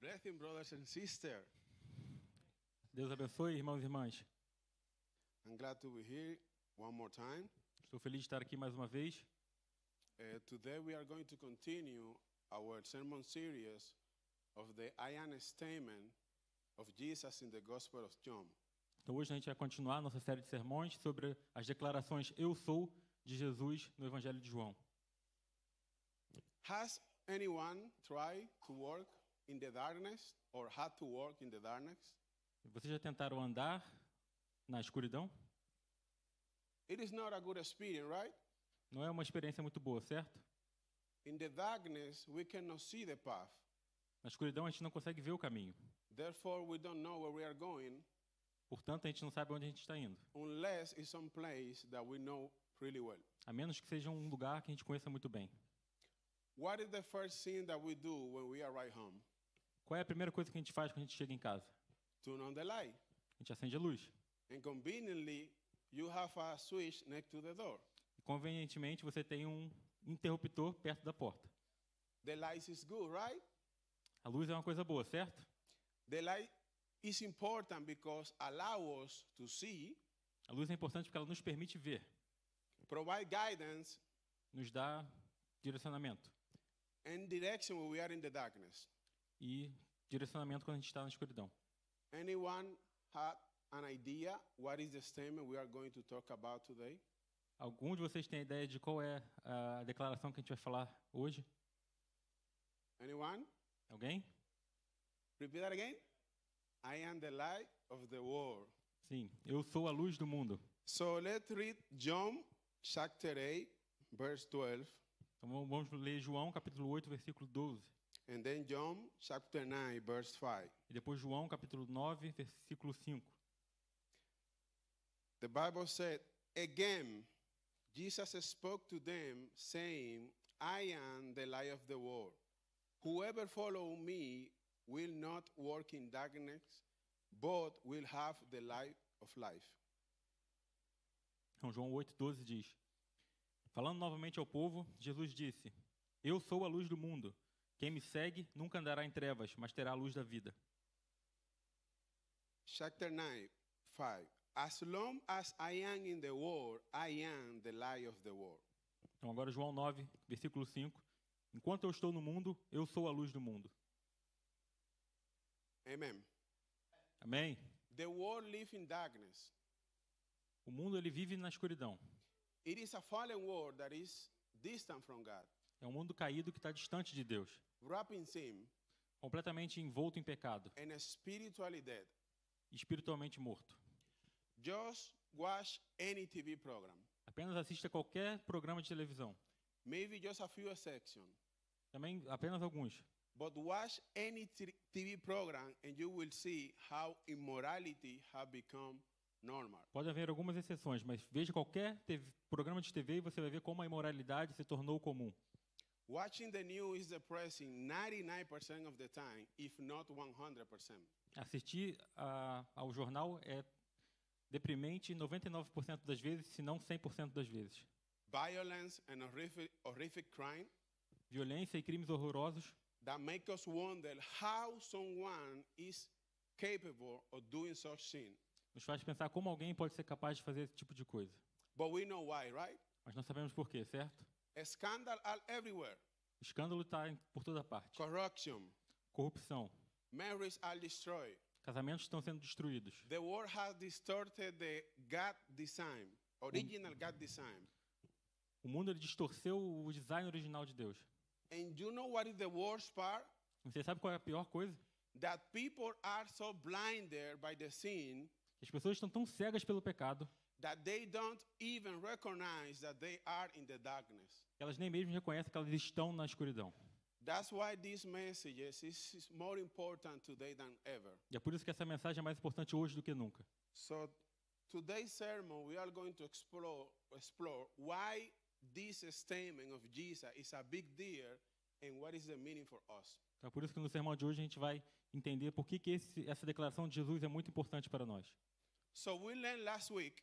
Blessing, brothers and sisters. Deus abençoe, irmãos e irmãs. I'm glad to be here one more time. Estou feliz de estar aqui mais uma vez. Today we are going to continue our sermon series of the I am statement of Jesus in the Gospel of John. Então hoje a gente vai continuar nossa série de sermões sobre as declarações Eu sou de Jesus no Evangelho de João. Has anyone tried to work in the darkness or had to work in the darkness? Vocês já tentaram andar na escuridão? It is not a good experience, right? Não é uma experiência muito boa, certo? In the darkness, we cannot see the path. Na escuridão a gente não consegue ver o caminho. Therefore, we don't know where we are going Portanto, a gente não sabe onde a gente está indo. unless it's some place that we know really well. A menos que seja um lugar que a gente conheça muito bem. What is the first thing that we do when we arrive home? Qual é a primeira coisa que a gente faz quando a gente chega em casa? Turn on the light. A gente acende a luz. And conveniently, you have a switch next to the door. E, convenientemente, você tem um interruptor perto da porta. The light is good, right? A luz é uma coisa boa, certo? The light is important because allow us to see, A luz é importante porque ela nos permite ver, provide guidance nos dá direcionamento. and direction when we are in the darkness. E direcionamento quando a gente está na escuridão. Anyone had an idea what is the statement we are going to talk about today? Algum de vocês tem ideia de qual é a declaração que a gente vai falar hoje? Anyone? Alguém? Repeat that again. I am the light of the world. Sim. Eu sou a luz do mundo. So let's read John chapter 8, verse 12, Então vamos ler João capítulo 8, versículo 12. and then John chapter 9, verse 5. E depois João capítulo 9, versículo 5. The Bible said, again, Jesus spoke to them, saying, I am the light of the world. Whoever follows me will not walk in darkness, but will have the light of life. Então João 8, 12 diz: Falando novamente ao povo, Jesus disse: Eu sou a luz do mundo. Quem me segue nunca andará em trevas, mas terá a luz da vida. Chapter 9, 5. As long as I am in the world, I am the light of the world. Então agora João 9, versículo 5. Enquanto eu estou no mundo, eu sou a luz do mundo. Amen. Amém? The world lives in darkness. O mundo ele vive na escuridão. It is a fallen world that is distant from God, É um mundo caído que está distante de Deus, wrapped in sin completamente envolto em pecado, and spiritually dead. espiritualmente morto. Just watch any TV program, Apenas assista qualquer programa de televisão. maybe just a few sections, Também apenas alguns. but watch any TV program and you will see how immorality has become normal. Pode haver algumas exceções, mas veja qualquer programa de TV e você vai ver como a imoralidade se tornou comum. Watching the news is depressing 99% of the time, if not 100%. Assistir ao jornal é deprimente 99% das vezes, se não 100% das vezes. Violence and horrific crime Violência e crimes horrorosos that make us wonder how someone is capable of doing such sin. nos faz pensar como alguém pode ser capaz de fazer esse tipo de coisa. But we know why, right? Mas não sabemos por quê, certo? Scandal are everywhere. O escândalo está por toda parte. Corruption. Corrupção. Marriages are destroyed. Casamentos estão sendo destruídos. The world has distorted the God design, original God design. O mundo ele distorceu o design original de Deus. And you know what is the worst part? Você sabe qual é a pior coisa? That people are so blinded by the sin As pessoas estão tão cegas pelo pecado that they don't even recognize that they are in the darkness. que elas nem mesmo reconhecem que elas estão na escuridão. That's why this message is more important today than ever. E é por isso que essa mensagem é mais importante hoje do que nunca. So today's sermon we are going to explore why this statement of Jesus is a big deal and what is the meaning for us. Então é por isso que no sermão de hoje a gente vai entender por que essa declaração de Jesus é muito importante para nós. So we learned last week,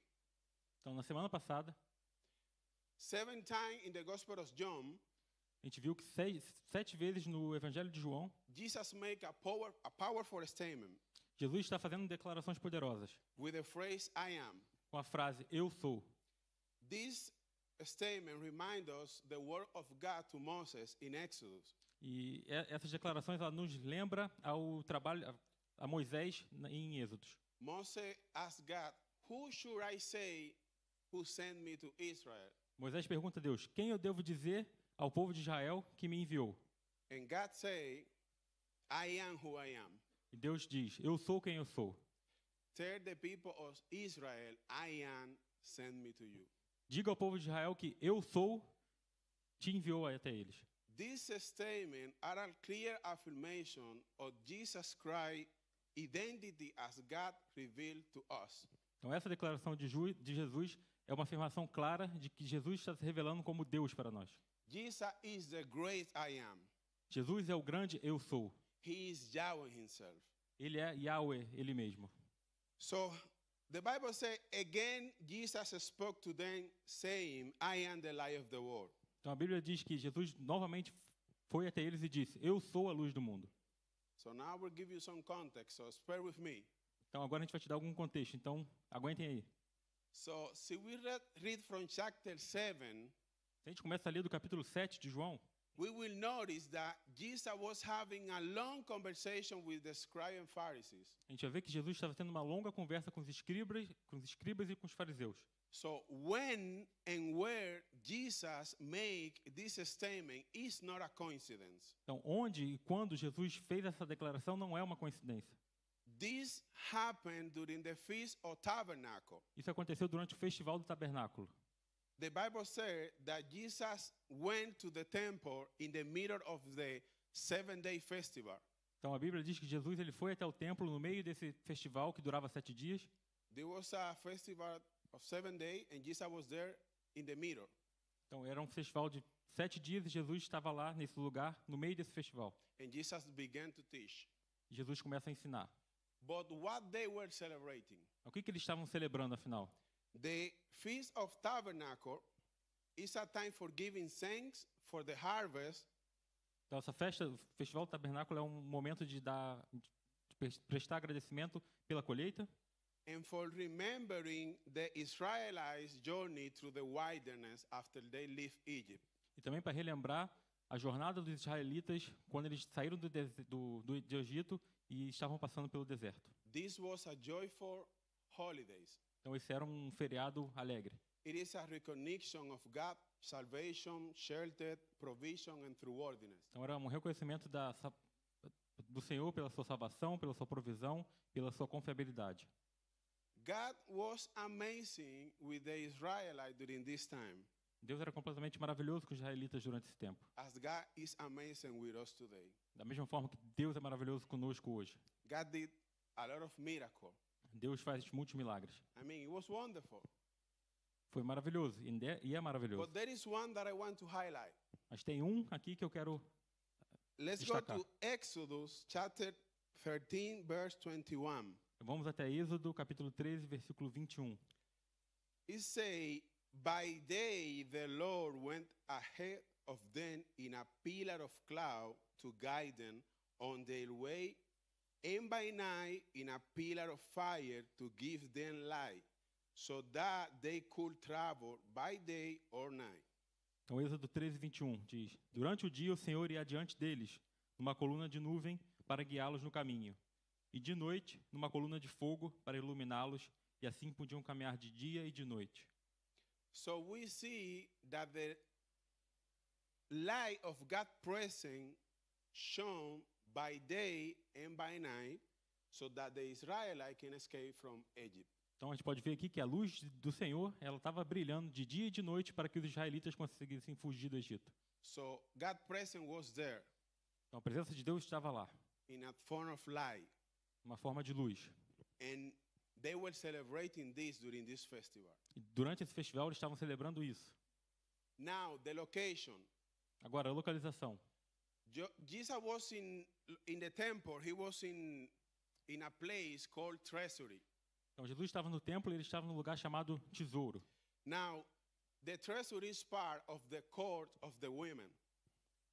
Então na semana passada, 7 times in the Gospel of John, A gente viu que 7 vezes no Evangelho de João, Jesus make a powerful statement Jesus está fazendo declarações poderosas with the phrase "I am." com a frase "Eu sou". This statement reminds us the word of God to Moses in Exodus. E essas declarações ela nos lembra ao trabalho a Moisés em Êxodos. Moses asked God, "Who should I say who sent me to Israel?" Moisés pergunta a Deus: quem eu devo dizer ao povo de Israel que me enviou? And God say, "I am who I am." E Deus diz: eu sou quem eu sou. Tell the people of Israel, "I am sent me to you." Diga ao povo de Israel que eu sou te enviou até eles. This statement are a clear affirmation of Jesus Christ's identity as God revealed to us. Então essa declaração de Jesus é uma afirmação clara de que Jesus está se revelando como Deus para nós. Jesus is the great I am. Jesus é o grande eu sou. He is Yahweh himself. Ele é Yahweh, ele mesmo. So the Bible says, again, Jesus spoke to them saying, "I am the light of the world." Então a Bíblia diz que Jesus novamente foi até eles e disse: eu sou a luz do mundo. So now I will give you some context, so bear with me. Então agora a gente vai te dar algum contexto, então aguentem aí. So, se we read from chapter 7, Se a gente começa a ler do capítulo 7 de João, we will notice that Jesus was having a long conversation with the scribes and Pharisees. a gente vai ver que Jesus estava tendo uma longa conversa com os escribas e com os fariseus. So, when and where Jesus make this statement is not a coincidence. Então, onde e quando Jesus fez essa declaração não é uma coincidência. This happened during the Feast of Tabernacle. Isso aconteceu durante o Festival do Tabernáculo. The Bible says that Jesus went to the temple in the middle of the 7-day festival. Então, a Bíblia diz que Jesus ele foi até o templo no meio desse festival que durava 7 dias. There was a festival of 7 days, and Jesus was there in the middle. Então, era um festival de 7 dias e Jesus estava lá nesse lugar, no meio desse festival. And Jesus began to teach. E Jesus começa a ensinar. But what they were celebrating? O que eles estavam celebrando, afinal? The Feast of Tabernacle is a time for giving thanks for the harvest Então, essa festa, o Festival do Tabernáculo é um momento de prestar agradecimento pela colheita and for remembering the Israelites' journey through the wilderness after they left Egypt. e também para relembrar a jornada dos israelitas quando eles saíram do Egito e estavam passando pelo deserto. This was a joyful holidays. Então, esse era um feriado alegre. It is a recognition of God's salvation, shelter, provision, and trustworthiness. Então, era um reconhecimento do Senhor pela sua salvação, pela sua provisão, pela sua confiabilidade. God was amazing with the Israelites during this time, Deus era completamente maravilhoso com os israelitas durante esse tempo. as God is amazing with us today. Da mesma forma que Deus é maravilhoso conosco hoje. God did a lot of miracles. Deus faz muitos milagres. I mean, it was wonderful. Foi maravilhoso e é maravilhoso. But there is one that I want to highlight. Mas tem um aqui que eu quero Let's go destacar. to Exodus chapter 13, verse 21. Vamos até Êxodo, capítulo 13, versículo 21. It say, "By day the Lord went ahead of them in a pillar of cloud to guide them on their way, and by night in a pillar of fire to give them light, so that they could travel by day or night." Então, Êxodo 13, 21 diz: durante o dia o Senhor ia adiante deles, numa coluna de nuvem para guiá-los no caminho, e de noite, numa coluna de fogo para iluminá-los, e assim podiam caminhar de dia e de noite. So we see that the light of God's presence shone by day and by night, so that the Israelites can escape from Egypt. Então, a gente pode ver aqui que a luz do Senhor ela estava brilhando de dia e de noite para que os israelitas conseguissem fugir do Egito. So God's presence was there Então, a presença de Deus estava lá, in a form of light, uma forma de luz. and they were celebrating this during this festival. E durante esse festival, eles estavam celebrando isso. Now the location. Agora, a localização. Jesus was in the temple. He was in a place called treasury. Então, Jesus estava no templo e ele estava num lugar chamado Tesouro. Now, the treasury is part of the court of the women.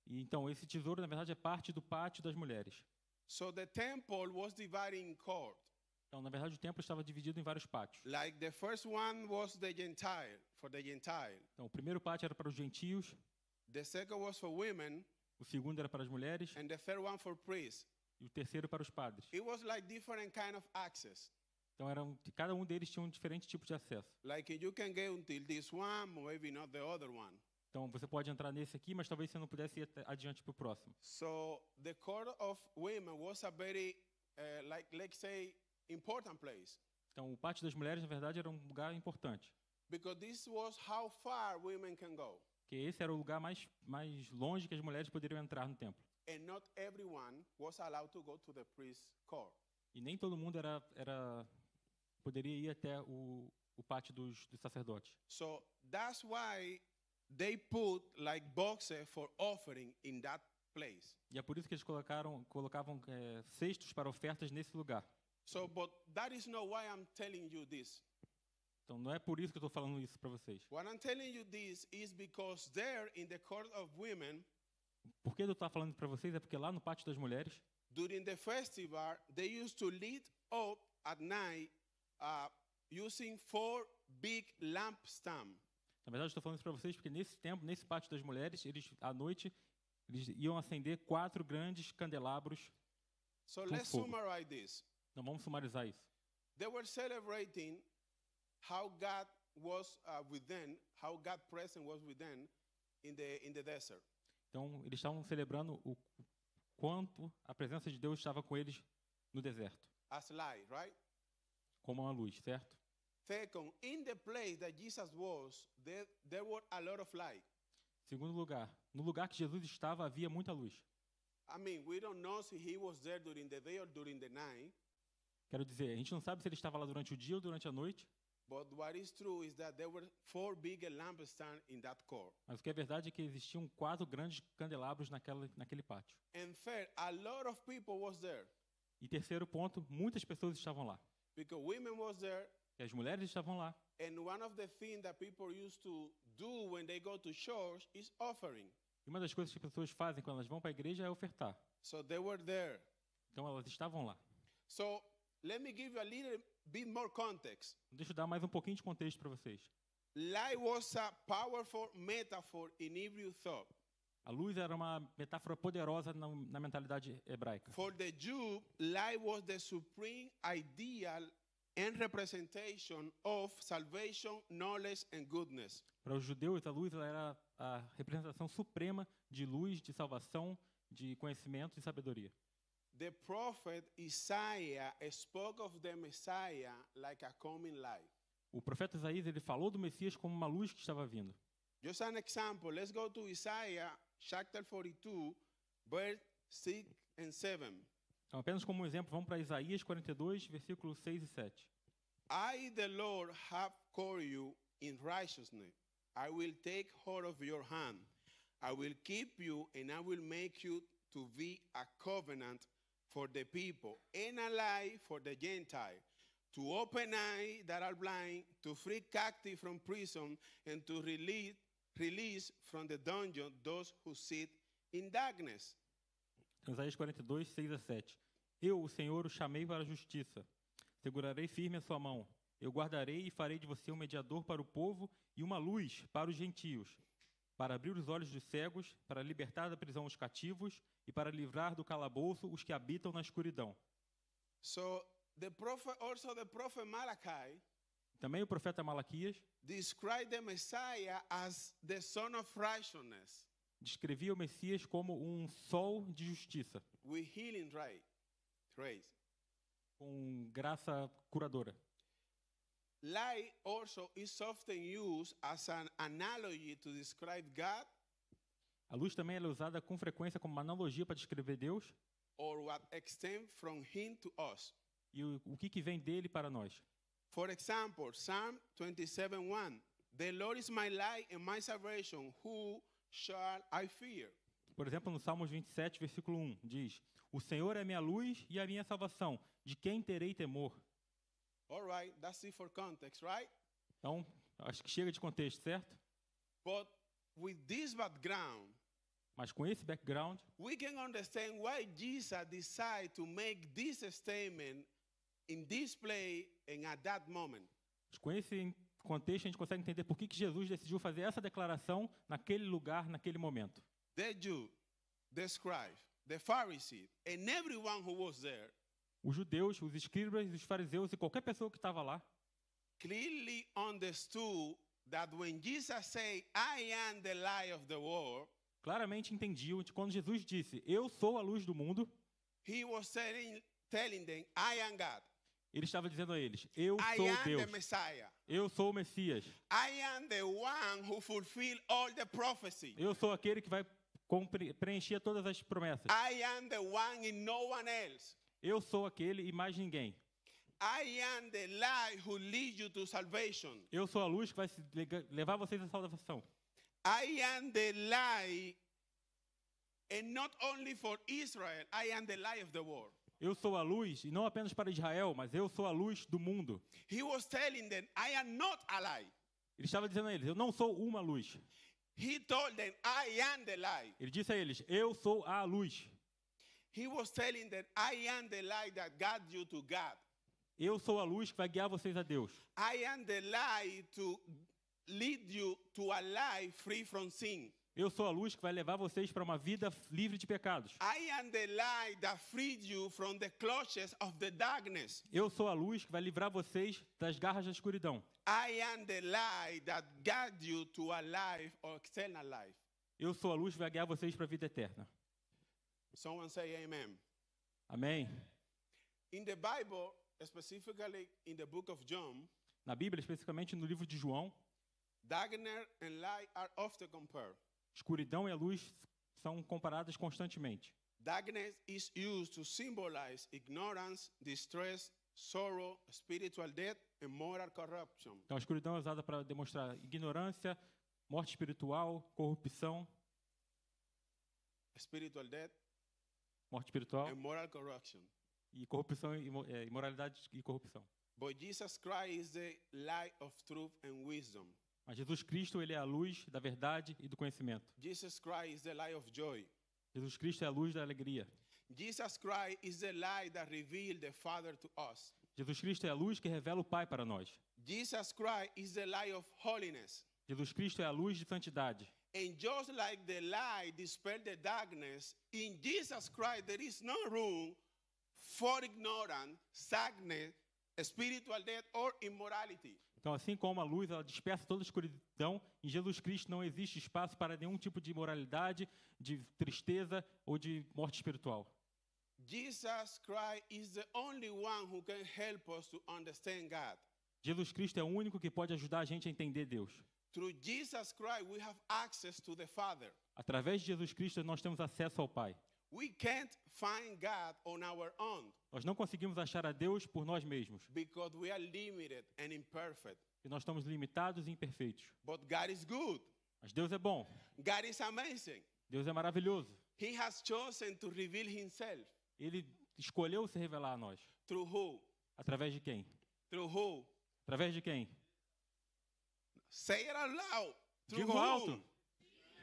E então esse tesouro, na verdade, é parte do pátio das mulheres. So the temple was divided in court. Então, na verdade, o templo estava dividido em vários pátios. Like the first one was the Gentile, for the Gentile. Então, o primeiro pátio era para os gentios, The second was for women, o segundo era para as mulheres and the third one for priests. e o terceiro para os padres. It was like different kind of access. Então, cada um deles tinha um diferente tipo de acesso. Like you can get until this one, maybe not the other one. Então, você pode entrar nesse aqui, mas talvez você não pudesse ir adiante para o próximo. So the court of women was a very, like let's say, important place. Então, o pátio das mulheres, na verdade, era um lugar importante. Because this was how far women can go. Porque esse era o lugar mais longe que as mulheres poderiam entrar no templo. And not everyone was allowed to go to the priest's court. E nem todo mundo poderia ir até o pátio dos sacerdotes. So that's why they put like boxes for offering in that place. E é por isso que eles colocavam cestos para ofertas nesse lugar. So, but that is not why I'm telling you this. Então, não é por isso que eu estou falando isso para vocês. What I'm telling you this is because there in the court of women, Por que eu estou falando para vocês? É porque lá no pátio das mulheres, during the festival, they used to lit up at night using 4 big lampstands. na verdade, eu estou falando isso para vocês porque nesse pátio das mulheres, à noite, eles iam acender 4 grandes candelabros. So Com let's fogo. summarize this. Então, vamos sumarizar isso. They were celebrating how God was with them, how God present was with them in the desert. Então, eles estavam celebrando o quanto a presença de Deus estava com eles no deserto, As light, right? como uma luz, certo? Second, in the place that Jesus was, there were a lot of light. Segundo lugar, no lugar que Jesus estava havia muita luz. I mean, we don't know if he was there during the day or during the night, Quero dizer, a gente não sabe se ele estava lá durante o dia ou durante a noite, but what is true is that there were 4 big lampstands in that court. mas o que é verdade é que existiam 4 grandes candelabros naquele pátio. And third, a lot of people was there E terceiro ponto, muitas pessoas estavam lá. because women was there. E as mulheres estavam lá. And one of the things that people used to do when they go to church is offering. E uma das coisas que as pessoas fazem quando elas vão para a igreja é ofertar. So they were there. Então elas estavam lá. So let me give you a little bit more context. Deixa eu dar mais um pouquinho de contexto para vocês. Light was a powerful metaphor in Hebrew thought. A luz era uma metáfora poderosa na mentalidade hebraica. For the Jew, light was the supreme ideal and representation of salvation, knowledge, and goodness. Para os judeus, a luz ela era a representação suprema de luz, de salvação, de conhecimento e sabedoria. The prophet Isaiah spoke of the Messiah like a coming light. O profeta Isaías ele falou do Messias como uma luz que estava vindo. Just an example, let's go to Isaiah chapter 42, verse 6 and 7. Então, apenas como um exemplo, vamos para Isaías 42, versículos 6 e 7. I, the Lord, have called you in righteousness. I will take hold of your hand. I will keep you, and I will make you to be a covenant for the people, and a light for the Gentile, to open eyes that are blind, to free captives from prison, and to release from the dungeon those who sit in darkness. Isaías 42, 6 a 7. Eu, o Senhor, o chamei para a justiça. Segurarei firme a sua mão. Eu guardarei e farei de você um mediador para o povo e uma luz para os gentios, para abrir os olhos dos cegos, para libertar da prisão os cativos e para livrar do calabouço os que habitam na escuridão. So the prophet Malachi Também o profeta Malaquias described the Messiah as the son of righteousness descrevia o Messias como um sol de justiça, with healing rays. com graça curadora. Light also is often used as an analogy to describe God A luz também ela é usada com frequência como uma analogia para descrever Deus or what extends from him to us. e o que vem dele para nós. For example, Psalm 27:1, the Lord is my light and my salvation, who shall I fear? Por exemplo, no Salmos 27, versículo 1, diz: O Senhor é minha luz e a minha salvação, de quem terei temor? All right, that's it for context, right? Então, acho que chega de contexto, certo? But with this background, Mas com esse background, we can understand why Jesus decided to make this statement in this place and at that moment. com esse contexto, a gente consegue entender por que Jesus decidiu fazer essa declaração naquele lugar, naquele momento. The Jew, the scribe, the Pharisee, and everyone who was there Os judeus, os escribas, os fariseus e qualquer pessoa que estava lá clearly understood that when Jesus said, I am the light of the world, claramente entendiam de quando Jesus disse, eu sou a luz do mundo, he was telling them, I am God. ele estava dizendo a eles, eu I sou am the Deus, Messiah. eu sou o Messias, I am the one who fulfilled all the prophecy. eu sou aquele que vai preencher todas as promessas, I am the one and no one else. eu sou aquele e mais ninguém. I am the light who leads you to salvation. Eu sou a luz que vai levar vocês à salvação. I am the light, and not only for Israel, I am the light of the world. Eu sou a luz, e não apenas para Israel, mas eu sou a luz do mundo. He was telling them, I am not a light. Ele estava dizendo a eles, eu não sou uma luz. He told them, I am the light. Ele disse a eles, eu sou a luz. He was telling them, I am the light that guides you to God. Eu sou a luz que vai guiar vocês a Deus. I am the light to lead you to a life free from sin. Eu sou a luz que vai levar vocês para uma vida livre de pecados. I am the light that frees you from the clutches of the darkness. Eu sou a luz que vai livrar vocês das garras da escuridão. I am the light that guides you to a life or eternal life. Eu sou a luz que vai guiar vocês para a vida eterna. Someone say amen. Amém? In the Bible, specifically in the book of John, Na Bíblia, especificamente no livro de João, darkness and light are often compared. escuridão e a luz são comparadas constantemente. Darkness is used to symbolize ignorance, distress, sorrow, spiritual death, and moral corruption. Então, a escuridão é usada para demonstrar ignorância, morte espiritual, corrupção, Spiritual death morte espiritual and moral corruption. e corrupção, imoralidade e corrupção. But Jesus Christ is the light of truth and wisdom. Mas Jesus Cristo, ele é a luz da verdade e do conhecimento. Jesus Christ is the light of joy. Jesus Cristo é a luz da alegria. Jesus Christ is the light that reveals the Father to us. Jesus Cristo é a luz que revela o Pai para nós. Jesus Christ is the light of holiness. Jesus Cristo é a luz de santidade. And just like the light dispels the darkness, in Jesus Christ there is no room for ignorance, sadness, spiritual death, or immorality. Então, assim como a luz ela dispersa toda a escuridão, em Jesus Cristo não existe espaço para nenhum tipo de imoralidade, de tristeza ou de morte espiritual. Jesus Christ is the only one who can help us to understand God. Jesus Cristo é o único que pode ajudar a gente a entender Deus. Through Jesus Christ, we have access to the Father. Através de Jesus Cristo, nós temos acesso ao Pai. We can't find God on our own Nós não conseguimos achar a Deus por nós mesmos, because we are limited and imperfect. porque nós estamos limitados e imperfeitos. But God is good. Mas Deus é bom, God is amazing. Deus é maravilhoso. He has chosen to reveal himself. Ele escolheu se revelar a nós. Through who? Através de quem? Through who? Através de quem? Say it out loud. Through Diga whom? alto.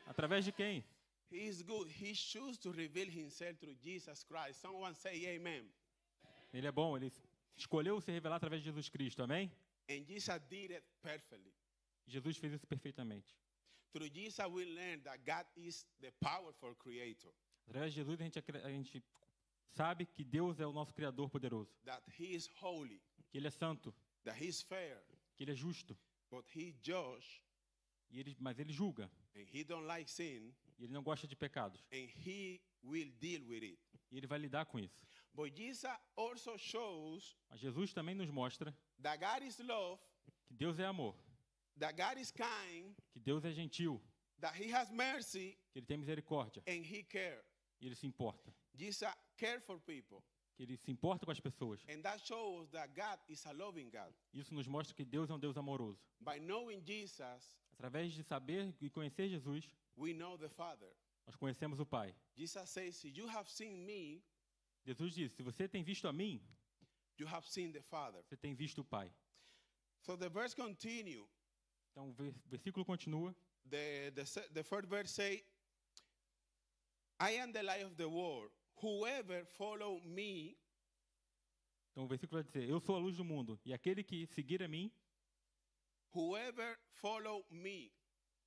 Através de quem? He is good. He chose to reveal himself through Jesus Christ. Someone say amen. Ele é bom, ele escolheu se revelar através de Jesus Cristo, amém? And Jesus did it perfectly. Jesus fez isso perfeitamente. Through Jesus we learn that God is the powerful creator. Através de Jesus a gente sabe que Deus é o nosso Criador poderoso, That he is holy. que Ele é santo, That he is fair. que Ele é justo, But he judge. mas Ele julga, And he don't like sin. e Ele não gosta de pecados, And he will deal with it. e Ele vai lidar com isso. But Jesus also shows Mas Jesus também nos mostra that God is love. que Deus é amor, That God is kind. que Deus é gentil, That he has mercy. que Ele tem misericórdia, And he cares. e Ele se importa, Jesus cares for people. que Ele se importa com as pessoas. And that shows that God is a loving God. Isso nos mostra que Deus é um Deus amoroso. By knowing Jesus, Através de saber e conhecer Jesus, we know the Father. nós conhecemos o Pai. Jesus says, if you have seen me, Jesus disse, se você tem visto a mim, you have seen the Father. você tem visto o Pai. So the verse continue. Então o versículo continua. The first verse say, I am the light of the world. Whoever follow me Então o versículo vai dizer: eu sou a luz do mundo, e aquele que seguir a mim,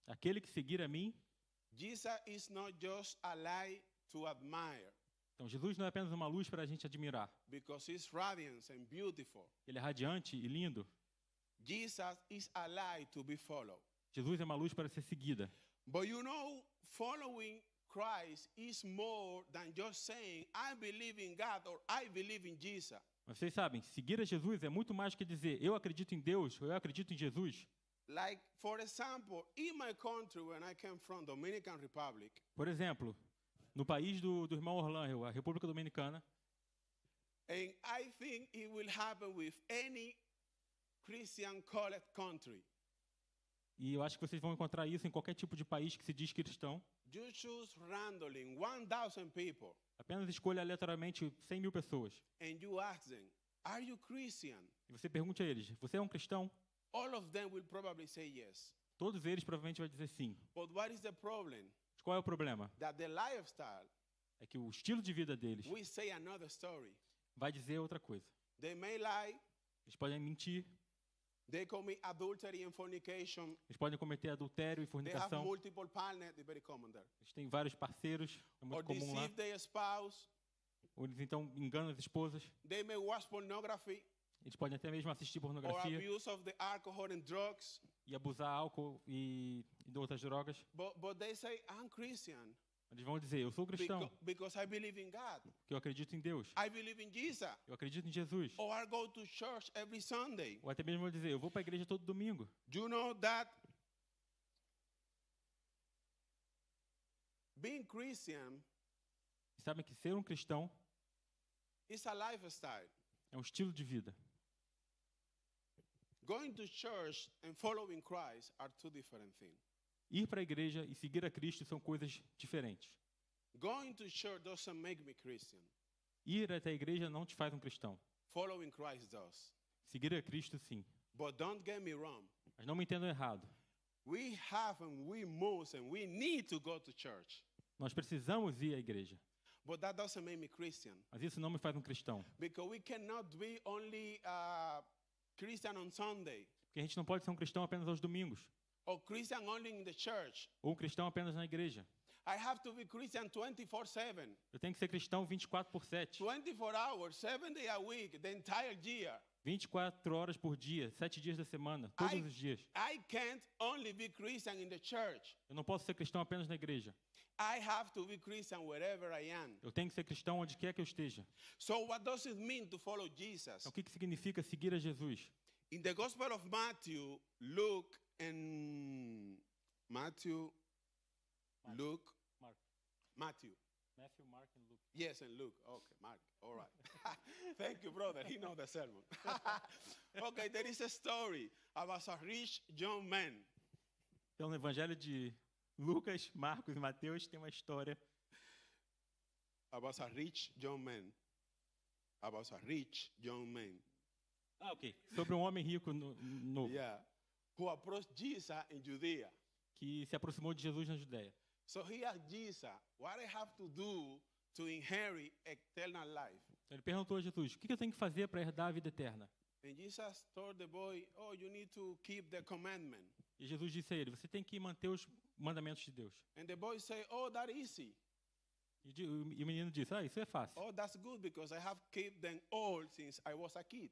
aquele que seguir a mim. Jesus is not just a light to admire Então Jesus não é apenas uma luz para a gente admirar. because it's radiant and beautiful. Ele é radiante e lindo. Jesus is a light to be followed. Jesus é uma luz para ser seguida. But you know, following Christ is more than just saying, I believe in God or I believe in Jesus. Mas vocês sabem, seguir a Jesus é muito mais que dizer eu acredito em Deus ou eu acredito em Jesus. Like, for example, in my country, when I came from Dominican Republic, Por exemplo, no país do irmão Orlando, a República Dominicana, and I think it will happen with any Christian called country. e eu acho que vocês vão encontrar isso em qualquer tipo de país que se diz cristão, You choose randomly 1,000 people, apenas escolha aleatoriamente 100 mil pessoas. and you ask them, are you Christian? E você pergunte a eles, você é um cristão? All of them will probably say yes. Todos eles provavelmente vão dizer sim. But what is the problem? Mas qual é o problema? That the lifestyle, É que o estilo de vida deles we say another story. vai dizer outra coisa. They may lie, Eles podem mentir, they commit adultery and fornication, eles podem cometer adultério e they have fornicação. multiple partners, it's very common there. Eles têm vários parceiros, é Or muito comum lá. deceive their spouse, Ou eles então enganam as esposas. they may watch pornography Eles podem até mesmo assistir or pornografia abuse of the alcohol and drugs, e abusar álcool e de outras drogas. but they say, I'm Christian Eles vão dizer, eu sou cristão, because I believe in God. porque eu acredito em Deus. I believe in Jesus. Eu acredito em Jesus. Or I go to church every Sunday. Ou até mesmo vão dizer, eu vou para a igreja todo domingo. Do you know that being Christian E sabem que ser um cristão is a lifestyle? é um estilo de vida. Going to church and following Christ are two different things. Ir para a igreja e seguir a Cristo são coisas diferentes. Going to church doesn't make me Christian. Ir até a igreja não te faz um cristão. Following Christ does. Seguir a Cristo, sim. But don't get me wrong. Mas não me entendam errado. We have and we must and we need to go to church. Nós precisamos ir à igreja. But that doesn't make me Christian. Mas isso não me faz um cristão. Because we cannot be only Christian on Sunday Porque a gente não pode ser um cristão apenas aos domingos. or Christian only in the church. Ou um cristão apenas na igreja. I have to be Christian 24/7. Eu tenho que ser cristão 24/7. 24 hours, 7 days a week, the entire year. 24 horas por dia, 7 dias da semana, todos os dias. I can't only be Christian in the church. Eu não posso ser cristão apenas na igreja. I have to be Christian wherever I am. Eu tenho que ser cristão onde quer que eu esteja. So what does it mean to follow Jesus? Então, o que significa seguir a Jesus? In the Gospel of Matthew, Luke, and Matthew, Luke, Mark. Matthew. Matthew, Mark and Luke. Yes, and Luke. Okay, Mark. All right. Thank you, brother. He knows the sermon. Okay, there is a story about a rich young man. Então, no Evangelho de Lucas, Marcos e Mateus tem uma história About a rich young man. About a rich young man. ok, sobre um homem rico novo Yeah. Who approached Jesus in Judea. que se aproximou de Jesus na Judéia. So he asked Jesus, what I have to do to inherit eternal life? Então, ele perguntou a Jesus, o que eu tenho que fazer para herdar a vida eterna? And Jesus told the boy, oh, you need to keep the commandment. E Jesus disse a ele, você tem que manter os mandamentos de Deus. And the boy said, oh, that's easy. E o menino disse, isso é fácil. Oh, that's good because I have kept them all since I was a kid.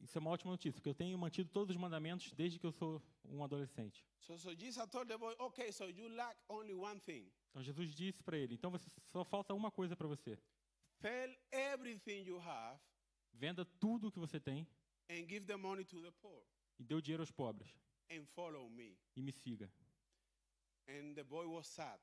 Isso é uma ótima notícia, porque eu tenho mantido todos os mandamentos desde que eu sou um adolescente. So Jesus told the boy, okay, so you lack only one thing. Então Jesus disse para ele, então só falta uma coisa para você. Sell everything you have Venda tudo o que você tem and give the money to the poor e dê o dinheiro aos pobres. and follow me. E me siga. And the boy was sad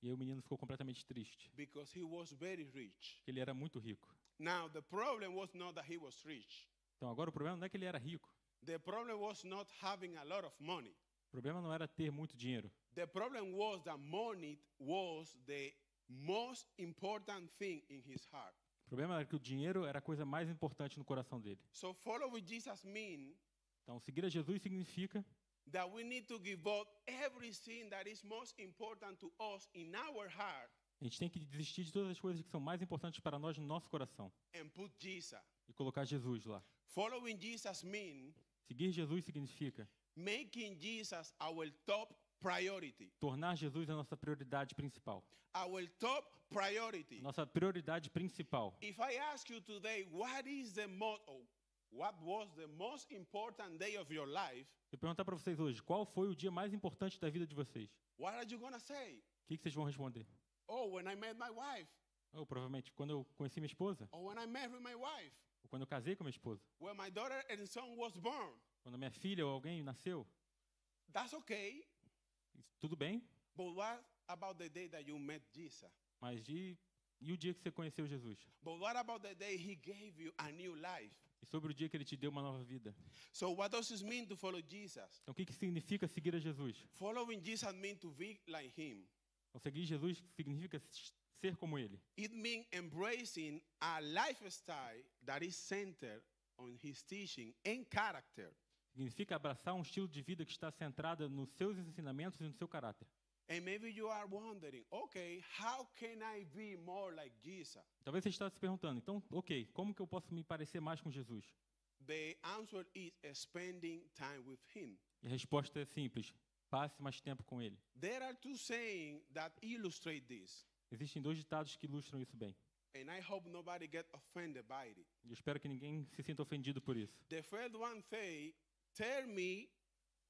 E aí o menino ficou completamente triste, because he was very rich. porque ele era muito rico. Now, the problem was not that he was rich. Então agora o problema não é que ele era rico. The problem was not having a lot of money. O problema não era ter muito dinheiro. The problem was that money was the most important thing in his heart. O problema era que o dinheiro era a coisa mais importante no coração dele. So following Jesus means Então seguir a Jesus significa that we need to give up everything that is most important to us in our heart A gente tem que desistir de todas as coisas que são mais importantes para nós no nosso coração and put Jesus. e colocar Jesus lá. Following Jesus means Seguir Jesus significa making Jesus our top priority. tornar Jesus a nossa prioridade principal. Our top priority. Nossa prioridade principal. If I ask you today, what was the most important day of your life? Se eu perguntar para vocês hoje, qual foi o dia mais importante da vida de vocês? What are you going to say? O que vocês vão responder? Oh, when I met my wife. Ou provavelmente quando eu conheci minha esposa, Or when I met with my wife. ou quando eu casei com minha esposa, When my daughter and son was born. quando minha filha ou alguém nasceu. That's okay. Tudo bem, But what about the day that you met Jesus? mas e o dia que você conheceu Jesus? But what about the day he gave you a new life? E sobre o dia que ele te deu uma nova vida? So what does it mean to follow Jesus? Então, o que significa seguir a Jesus? Following Jesus means to be like him. Então, seguir Jesus significa ser como ele. It means embracing a lifestyle that is centered on his teaching and character. Significa abraçar um estilo de vida que está centrado nos seus ensinamentos e no seu caráter. And maybe you are wondering, okay, how can I be more like Jesus? Talvez você esteja se perguntando, então, ok, como que eu posso me parecer mais com Jesus? The answer is spending time with him. E a resposta é simples, passe mais tempo com ele. There are two sayings that illustrate this, Existem dois ditados que ilustram isso bem. and I hope nobody get offended by it. E eu espero que ninguém se sinta ofendido por isso. The first one say, tell me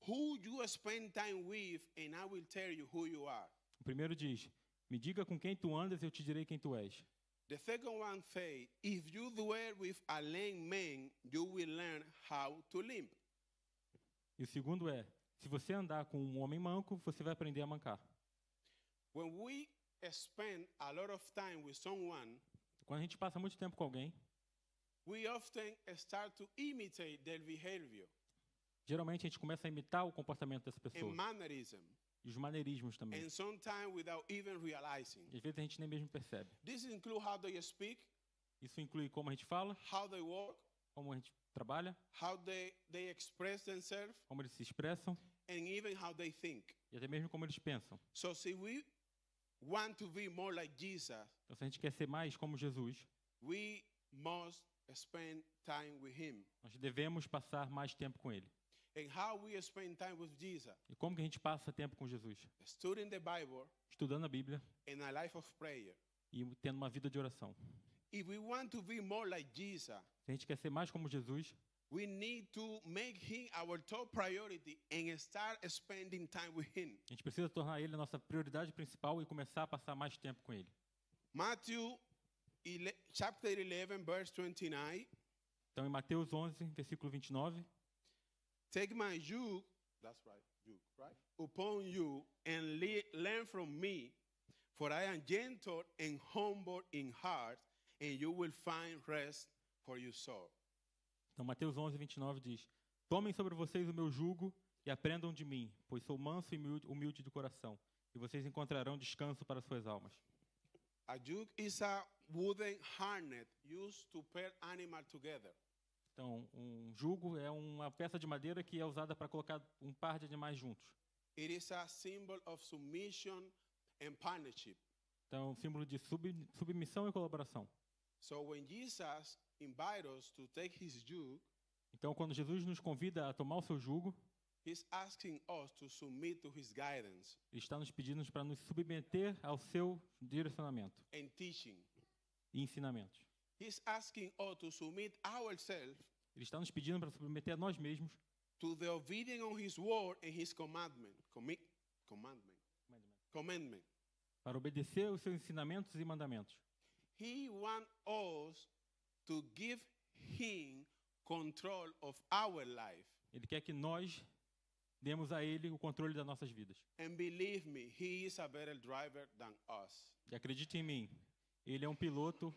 who you spend time with, and I will tell you who you are. O primeiro diz, me diga com quem tu andas e eu te direi quem tu és. The second one say, if you dwell with a lame man, you will learn how to limp. E o segundo é, se você andar com um homem manco, você vai aprender a mancar. When we spend a lot of time with someone, Quando a gente passa muito tempo com alguém, we often start to imitate their behavior geralmente a gente começa a imitar o comportamento dessa and pessoa. mannerism, E os maneirismos também. and sometimes without even realizing. E às vezes a gente nem mesmo percebe. This includes how they speak, Isso inclui como a gente fala, how they walk, como a gente trabalha, how they express themselves, como eles se expressam and even how they think. e até mesmo como eles pensam. So, see, we want to be more like Jesus, Então, se a gente quer ser mais como Jesus, we must spend time with him. nós devemos passar mais tempo com ele. And how we spend time with Jesus? E como que a gente passa tempo com Jesus? Studying the Bible Estudando a Bíblia and a life of prayer. e tendo uma vida de oração. If we want to be more like Jesus, Se a gente quer ser mais como Jesus, we need to make him our top priority and start spending time with him. a gente precisa tornar ele a nossa prioridade principal e começar a passar mais tempo com ele. Matthew chapter 11, verse 29. Então, em Mateus 11, versículo 29, Take my yoke, that's right, yoke, right? Upon you and learn from me, for I am gentle and humble in heart, and you will find rest for your soul. então Mateus 11, 29 diz, tomem sobre vocês o meu jugo e aprendam de mim, pois sou manso e humilde de coração, e vocês encontrarão descanso para suas almas. A yoke is a wooden harness used to pair animals together. Então, um jugo é uma peça de madeira que é usada para colocar um par de animais juntos. It is a symbol of submission and partnership. Então, é um símbolo de submissão e colaboração. So when Jesus invites us to take his yoke, Então, quando Jesus nos convida a tomar o seu jugo, he's asking us to submit to his guidance ele está nos pedindo para nos submeter ao seu direcionamento and teaching. e ensinamentos. He's asking us to submit ourselves Ele está nos pedindo para submeter a nós mesmos to the obedience on his word and his commandment. Commandment. para obedecer aos seus ensinamentos e mandamentos. He wants us to give him control of our life. Ele quer que nós demos a ele o controle das nossas vidas. And believe me, he is a better driver than us. E acredite em mim, ele é um piloto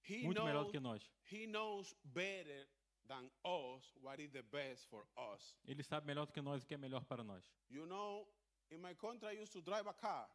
He muito melhor do knows, que nós. he knows better than us what is the best for us. Ele sabe melhor do que nós o que é melhor para nós. You know, in my country, I used to drive a car,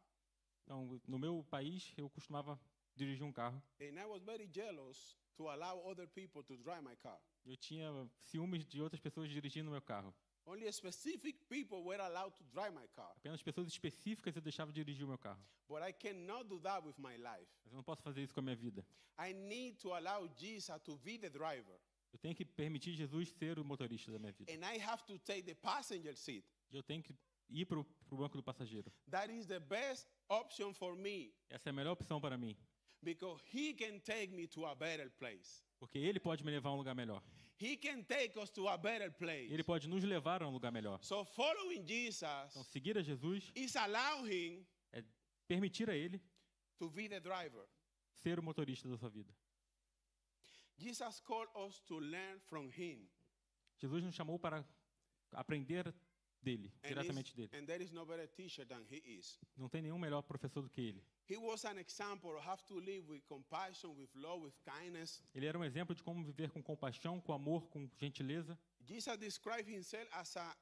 Então, no meu país, eu costumava dirigir um carro. and I was very jealous to allow other people to drive my car. Eu tinha ciúmes de outras pessoas dirigindo meu carro. Only specific people were allowed to drive my car. Apenas pessoas específicas eu deixava dirigir o meu carro. But I cannot do that with my life. Mas eu não posso fazer isso com a minha vida. I need to allow Jesus to be the driver. Eu tenho que permitir Jesus ser o motorista da minha vida. And I have to take the passenger seat. E eu tenho que ir para o banco do passageiro. That is the best option for me Essa é a melhor opção para mim. because he can take me to a better place. Porque Ele pode me levar a um lugar melhor. He can take us to a better place. Ele pode nos levar a um lugar melhor. So following Jesus Então, seguir a Jesus is allow him é permitir a Ele to be the driver. ser o motorista da sua vida. Jesus called us to learn from him. Jesus nos chamou para aprender dele, diretamente dele. And there is no better teacher than he is. Não tem nenhum melhor professor do que ele. He was an example of how to live with compassion, with love, with kindness. Ele era um exemplo de como viver com compaixão, com amor, com gentileza. Jesus described himself as a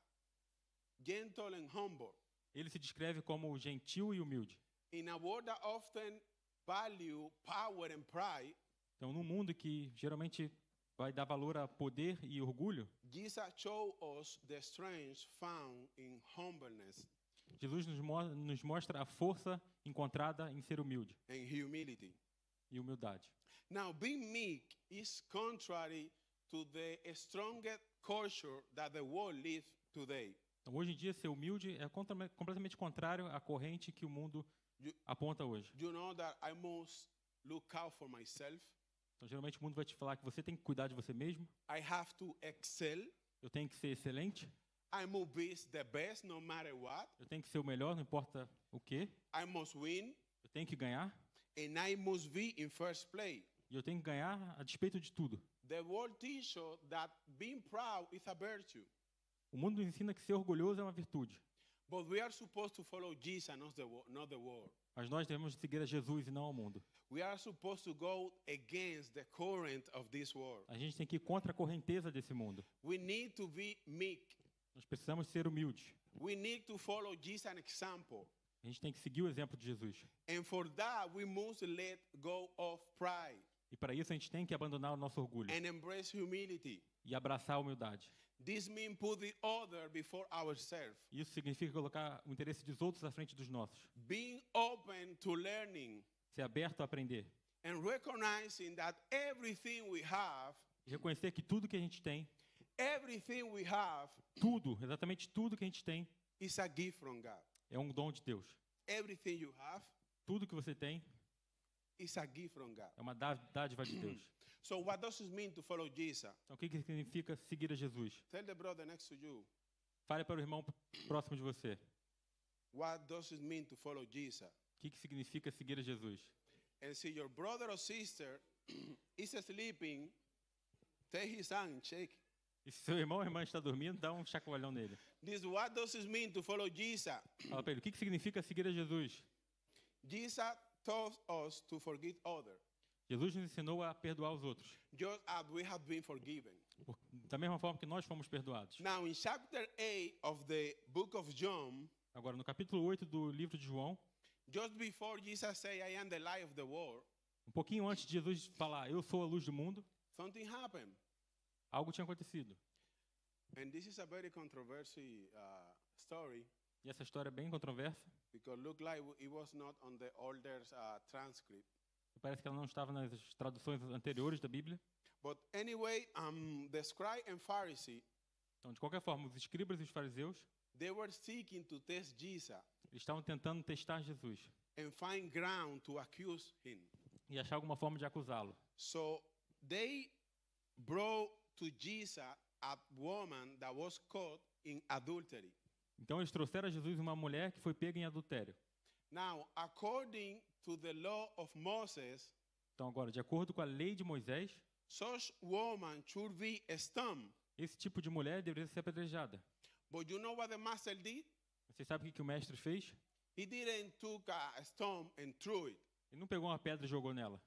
gentle and humble. Ele se descreve como gentil e humilde. In a world that often value power and pride, Então, num mundo que geralmente vai dar valor a poder e orgulho, Jesus showed us the strength found in humbleness Jesus nos mostra a força encontrada em ser humilde and humility. e humildade. Now, being meek is contrary to the strongest culture that the world lives today. Então, hoje em dia, ser humilde é completamente contrário à corrente que o mundo aponta hoje. You know that I must look out for myself. Então, geralmente, o mundo vai te falar que você tem que cuidar de você mesmo, I have to excel. eu tenho que ser excelente, I must be the best no matter what. eu tenho que ser o melhor, não importa o quê, I must win. eu tenho que ganhar, And I must be in first place. e eu tenho que ganhar a despeito de tudo. The world teaches that being proud is a virtue. O mundo nos ensina que ser orgulhoso é uma virtude, But we are supposed to follow Jesus, not the world. mas nós devemos seguir a Jesus e não ao mundo. We are supposed to go against the current of this world. A gente tem que ir contra a correnteza desse mundo. We need to be meek. Nós precisamos ser humildes. We need to follow Jesus' an example. A gente tem que seguir o exemplo de Jesus. And for that, we must let go of pride E para isso a gente tem que abandonar o nosso orgulho and embrace humility. e abraçar a humildade. This means put the other before ourselves. Isso significa colocar o interesse dos outros à frente dos nossos. Being open to learning Ser aberto a aprender. and recognizing that everything we have, E reconhecer que tudo que a gente tem, everything we have tudo, exatamente tudo que a gente tem, is a gift from God. é um dom de Deus. Everything you have Tudo que você tem is a gift from God. é uma dádiva de Deus. So what does it mean to follow Jesus? Então, o que significa seguir a Jesus? Tell the brother next to you, Fale para o irmão próximo de você. what does it mean to follow Jesus? O que significa seguir a Jesus? And see your brother or sister is sleeping, take his hand, shake. E se seu irmão ou irmã está dormindo, dá um chacoalhão nele. This what does it mean to follow Jesus? Fala para ele, o que significa seguir a Jesus? Jesus taught us to forgive others, Jesus nos ensinou a perdoar os outros, just as we have been forgiven. da mesma forma que nós fomos perdoados. Now in chapter 8 of the book of John, Agora, no capítulo 8 do livro de João, just before Jesus said, I am the light of the world, um pouquinho antes de Jesus falar, eu sou a luz do mundo, something happened. algo tinha acontecido. And this is a very controversial story E essa história é bem controversa. because look like it was not on the older transcript. Parece que ela não estava nas traduções anteriores da Bíblia. But anyway, the scribe and Pharisee, Então, de qualquer forma, os escribas e os fariseus, they were seeking to test Jesus eles estavam tentando testar Jesus and find ground to accuse him. e achar alguma forma de acusá-lo. So they brought to Jesus a woman that was caught in adultery. Então, eles trouxeram a Jesus uma mulher que foi pega em adultério. Now, according to the law of Moses, Então, agora, de acordo com a lei de Moisés, such woman should be stoned. esse tipo de mulher deveria ser apedrejada. But you know what the master did? Você sabe o que o mestre fez? He didn't took a stone and threw it. Ele não pegou uma pedra e jogou nela.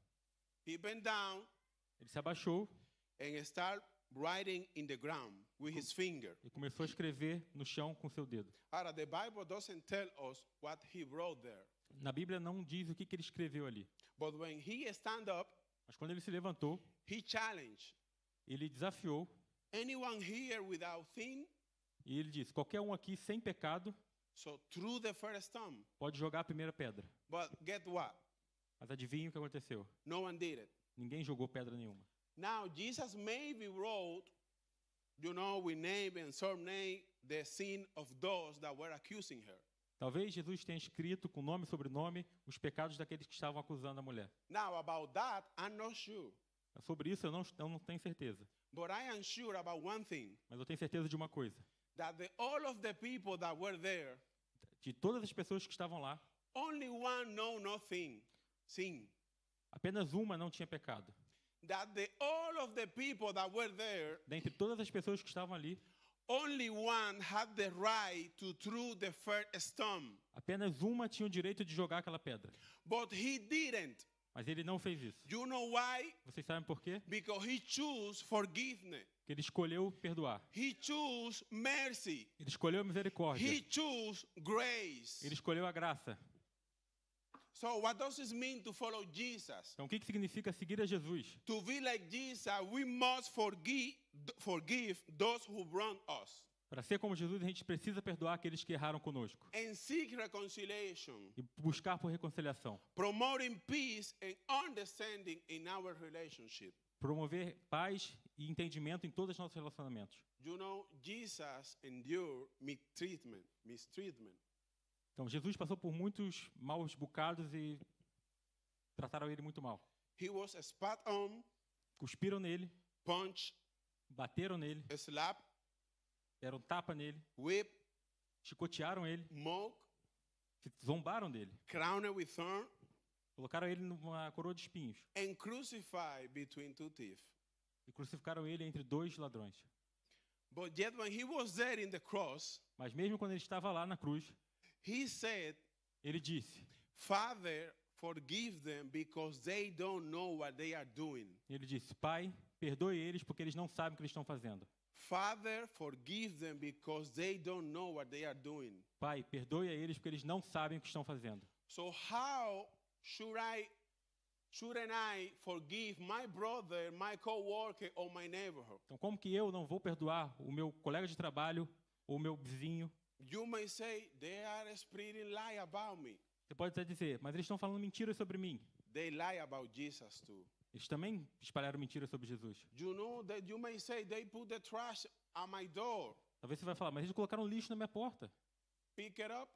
He bent down Ele se abaixou and started writing in the ground with his finger. e começou a escrever no chão com seu dedo. Ara, the Bible doesn't tell us what he wrote there. Na Bíblia não diz o que ele escreveu ali. But when he stand up, Mas quando ele se levantou, he challenged ele desafiou anyone here without sin, E ele disse: qualquer um aqui sem pecado So threw the first stone. pode jogar a primeira pedra. But get what? Mas adivinha o que aconteceu? No one did it. Ninguém jogou pedra nenhuma. Now, Jesus maybe wrote, with name and surname, the sin of those that were accusing her. Talvez Jesus tenha escrito com nome e sobrenome os pecados daqueles que estavam acusando a mulher. Now, about that, I'm not sure. Sobre isso eu não tenho certeza. But I am sure about one thing, Mas eu tenho certeza de uma coisa. that all of the people that were there, De todas as pessoas que estavam lá, only one know nothing, sin. apenas uma não tinha pecado. That all of the people that were there, Dentre todas as pessoas que estavam ali, only one had the right to throw the first stone. apenas uma tinha o direito de jogar aquela pedra. But he didn't. Mas ele não fez isso. You know why? Vocês sabem por quê? Because he chose forgiveness. Porque ele escolheu perdoar. He chose mercy. Ele escolheu a misericórdia. He chose grace. Ele escolheu a graça. So what does this mean to follow Jesus? Então o que significa seguir a Jesus? To be like Jesus, we must forgive those who wronged us Para ser como Jesus, a gente precisa perdoar aqueles que erraram conosco. and seek reconciliation, E buscar por reconciliação. promoting peace and understanding in our relationship. Promover paz e entendimento em todos os nossos relacionamentos. Jesus endured mistreatment. Então Jesus passou por muitos maus bocados e trataram ele muito mal. He was spat on, Cuspiram nele, punched, bateram nele, slapped, deram tapa nele, whipped, chicotearam ele, mocked, zombaram dele, crowned with thorns, colocaram ele numa coroa de espinhos and crucified between two thieves. e crucificaram ele entre dois ladrões. But yet when he was there in the cross, Mas mesmo quando ele estava lá na cruz, he said, ele disse, Father, forgive them because they don't know what they are doing. Pai, perdoe eles porque eles não sabem o que eles estão fazendo. Father, forgive them because they don't know what they are doing. Pai, perdoe a eles porque eles não sabem o que estão fazendo. So how shouldn't I forgive my brother, my co-worker, or my neighbor? Então como que eu não vou perdoar o meu colega de trabalho ou o meu vizinho? You may say, they are spreading lie about me. Você pode até dizer, mas eles estão falando mentiras sobre mim. They lie about Jesus too. Eles também espalharam mentiras sobre Jesus. You know that you may say, they put the trash at my door. Talvez você vai falar, mas eles colocaram lixo na minha porta. Pick it up.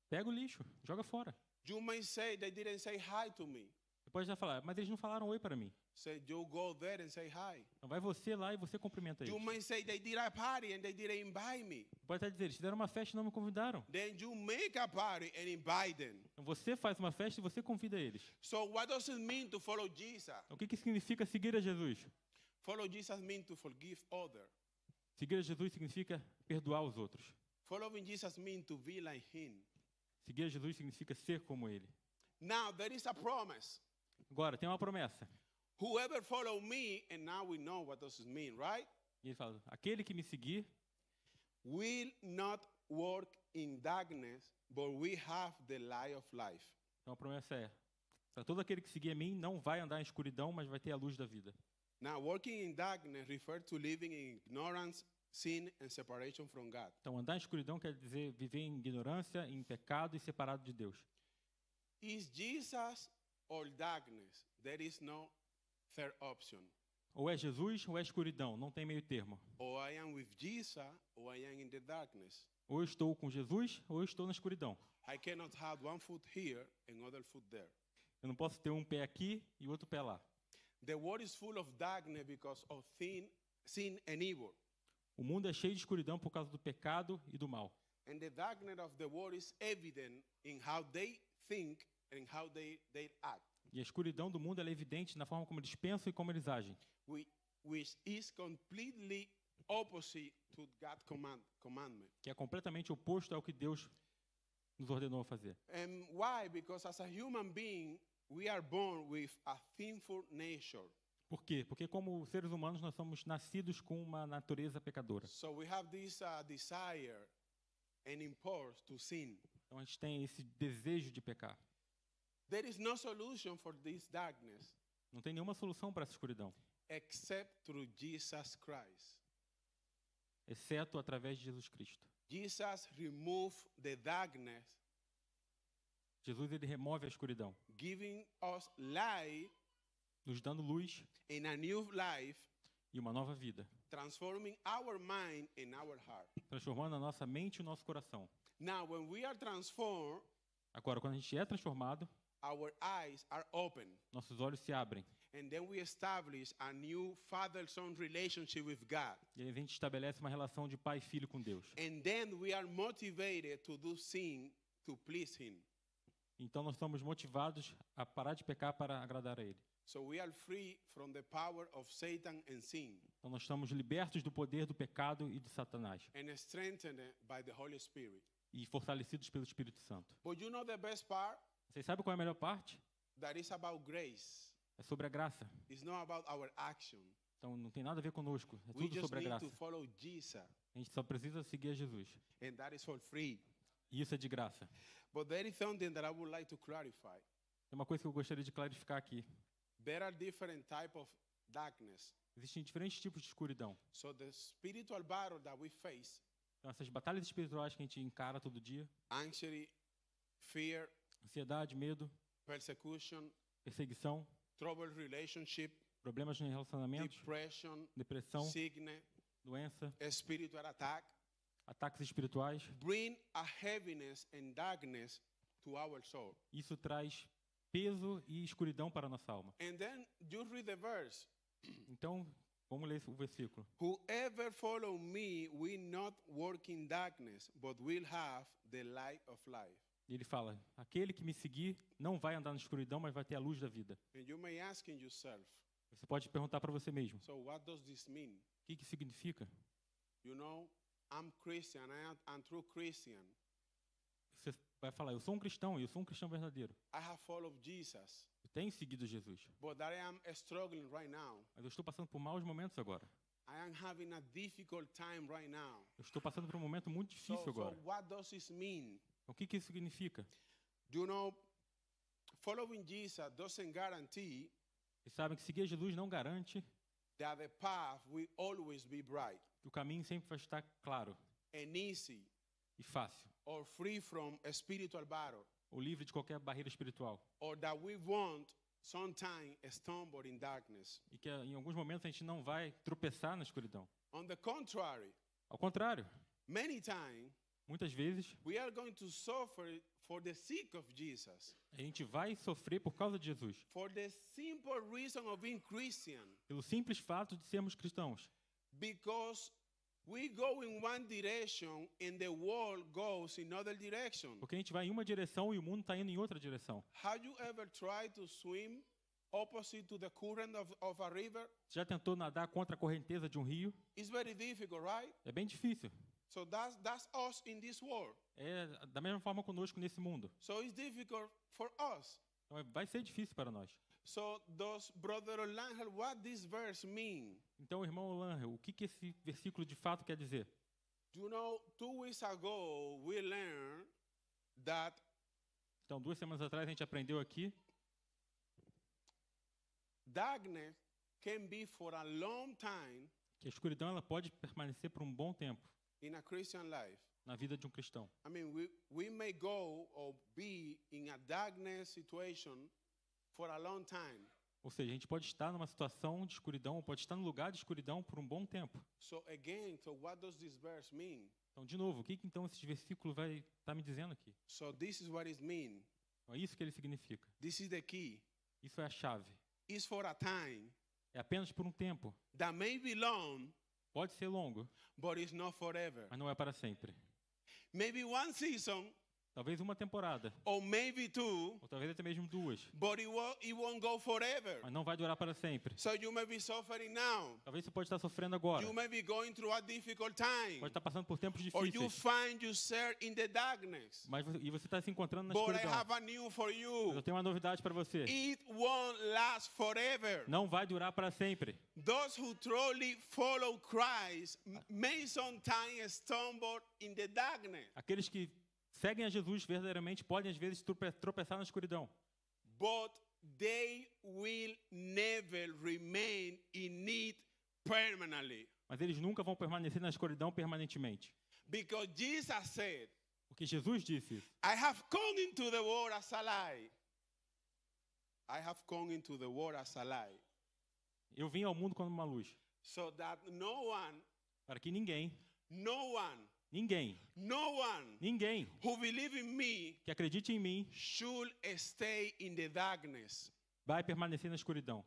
Pega o lixo, joga fora. You may say, they didn't say hi to me. Você pode já falar, mas eles não falaram oi para mim. Say, you go there and say hi. Então vai você lá e você cumprimenta eles. You may say, they did a party and they didn't invite me. Você pode até dizer, eles fizeram uma festa e não me convidaram. Then you make a party and invite them. Então você faz uma festa e você convida eles. So what does it mean to follow Jesus? Então, o que significa seguir a Jesus? Follow Jesus means to forgive others. Seguir a Jesus significa perdoar os outros. Following Jesus means to be like him. Seguir a Jesus significa ser como ele. Now there is a promise. Agora, tem uma promessa. Whoever follow me, and now we know what does it mean, right? E ele fala, aquele que me seguir Will not work in darkness, but we have the light of life. Então a promessa é, para todo aquele que seguir a mim, não vai andar em escuridão, mas vai ter a luz da vida. Now, working in darkness refers to living in ignorance, sin, and separation from God. Então andar em escuridão quer dizer viver em ignorância, em pecado e separado de Deus. Is Jesus or darkness? There is no third option. Ou é Jesus ou é escuridão, não tem meio termo. Or I am with Jesus, or I am in the darkness. Ou eu estou com Jesus ou eu estou na escuridão. I cannot have one foot here and other foot there. Eu não posso ter um pé aqui e outro pé lá. The world is full of darkness because of sin and evil. O mundo é cheio de escuridão por causa do pecado e do mal. And the darkness of the world is evident in how they think and how they act, E a escuridão do mundo ela é evidente na forma como eles pensam e como eles agem. which is completely opposite to God's commandment. Que é completamente oposto ao que Deus nos ordenou a fazer. And why? Because as a human being, we are born with a sinful nature. Por quê? Porque como seres humanos nós somos nascidos com uma natureza pecadora. So we have this desire and impulse to sin. Então a gente tem esse desejo de pecar. There is no solution for this darkness Não tem nenhuma solução para essa escuridão, except through Jesus Christ. exceto através de Jesus Cristo. Jesus removed the darkness, Jesus ele remove a escuridão, giving us light nos dando luz in a new life, e uma nova vida, transforming our mind and our heart. transformando a nossa mente e o nosso coração. Now, when we are transformed, Agora, quando a gente é transformado, our eyes are open, nossos olhos se abrem and then we establish a new father-son relationship with God. e aí a gente estabelece uma relação de pai e filho com Deus. And then we are motivated to do sin to please Him. Então nós somos motivados a parar de pecar para agradar a Ele. So we are free from the power of Satan and sin, Então nós estamos libertos do poder do pecado e de Satanás and strengthened by the Holy Spirit. e fortalecidos pelo Espírito Santo. But you know the best part? Vocês sabem qual é a melhor parte? That is about grace. É sobre a graça. It's not about our action. Então não tem nada a ver conosco, é We tudo just sobre a need graça. to follow Jesus, A gente só precisa seguir a Jesus. and that is for free. E isso é de graça. But there is something that I would like to clarify. É uma coisa que eu gostaria de clarificar aqui. There are different types of darkness. Existem diferentes tipos de escuridão. So the spiritual battle that we face, Então essas batalhas espirituais que a gente encara todo dia, anxiety, fear, ansiedade, medo, persecution, perseguição, troubled relationship, problemas nos relacionamentos, depression, depressão, sickness, doença, spiritual attack, ataques espirituais, bring a heaviness and darkness to our soul. isso traz peso e escuridão para a nossa alma. And then you read the verse. Então, vamos ler o versículo. Whoever follow me will not walk in darkness, but will have the light of life. E ele fala: aquele que me seguir não vai andar na escuridão, mas vai ter a luz da vida. And you may ask yourself, Você pode perguntar para você mesmo: so what does this mean? o que significa? You know, I'm Christian, I'm true Christian. Você vai falar: eu sou um cristão e eu sou um cristão verdadeiro. I have followed Jesus, Eu tenho seguido Jesus, but I am struggling right now. mas eu estou passando por maus momentos agora. I am having a difficult time right now. Eu estou passando por um momento muito So, difícil agora. what does this mean? O que isso significa? You know, following Jesus doesn't guarantee Vocês sabem que seguir a Jesus não garante that the path will always be bright que o caminho sempre vai estar claro and easy e fácil, or free from a spiritual battle, ou livre de qualquer barreira espiritual. or that we won't sometimes stumble in darkness. E que em alguns momentos a gente não vai tropeçar na escuridão. On the contrary, Ao contrário, many times muitas vezes we are going to suffer for the sake of Jesus, a gente vai sofrer por causa de Jesus, for the simple reason of being Christian, pelo simples fato de sermos cristãos. because we go in one direction and the world goes in another direction. Porque a gente vai em uma direção e o mundo está indo em outra direção. Have you ever tried to swim opposite to the current of a river? Você já tentou nadar contra a correnteza de um rio? It's very difficult, right? É bem difícil. So that's us in this world. É da mesma forma conosco nesse mundo. So it's difficult for us. Então vai ser difícil para nós. So does Brother Orlando, what this verse mean? Então, irmão Olanger, o que esse versículo de fato quer dizer? You know, 2 weeks ago we learned that Então, 2 semanas atrás a gente aprendeu aqui darkness can be for a long time que a escuridão ela pode permanecer por um bom tempo in a Christian life. na vida de um cristão. I mean, we may go or be in a darkness situation for a long time. Ou seja, a gente pode estar numa situação de escuridão, ou pode estar no lugar de escuridão por um bom tempo. So again, so what does this verse mean? Então, de novo, o que então esse versículo vai estar me dizendo aqui? So this is what it means. Então, é isso que ele significa. This is the key. Isso é a chave. It's for a time É apenas por um tempo. that may be long, Pode ser longo, but it's not forever. mas não é para sempre. Maybe one season, Talvez uma temporada, or maybe 2, ou talvez até mesmo 2, but it won't go forever. mas não vai durar para sempre. So you may be suffering now. Talvez você pode estar sofrendo agora, You may be going through a difficult time, pode estar passando por tempos or you difíceis, find yourself in the darkness. e você está se encontrando na But I escuridão. have a new for Mas you. eu tenho uma novidade para você. It won't last forever. Não vai durar para sempre. Those who truly follow Christ may sometimes stumble in the darkness, Aqueles que seguem a Jesus verdadeiramente podem às vezes tropeçar na escuridão, but they will never remain in it permanently. mas eles nunca vão permanecer na escuridão permanentemente. Because Jesus said, Porque Jesus disse isso. I have come into the world as a light. I have come into the world as a light, Eu vim ao mundo como uma luz, so that no one, para que ninguém who believes in me que acredite em mim should stay in the darkness. vai permanecer na escuridão.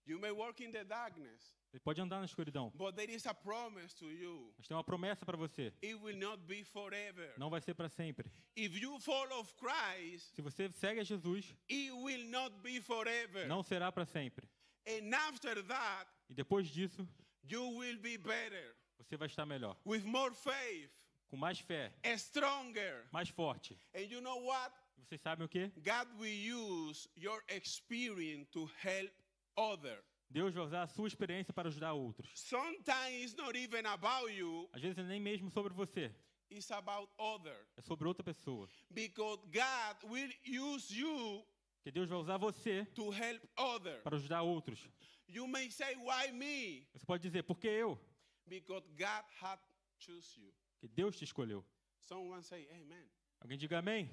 You may work in the darkness, Ele pode andar na escuridão, but there is a promise to you. mas tem uma promessa para você. It will not be forever. Não vai ser para sempre. If you follow Christ, Se você segue a Jesus, it will not be forever. não será para sempre. And after that, E depois disso, you will be better, você vai estar melhor, with more faith, com mais fé, stronger. mais forte. And you know what? Vocês sabem o quê? God will use your experience to help others. Deus vai usar a sua experiência para ajudar outros. Sometimes it's not even about you, Às vezes é nem mesmo sobre você, it's about others. é sobre outra pessoa. Because God will use you Porque Deus vai usar você to help others. para ajudar outros. You may say, why me? Você pode dizer, por que eu? Because God had choose you. Porque Deus te escolheu. Someone say, amen. Alguém diga amém.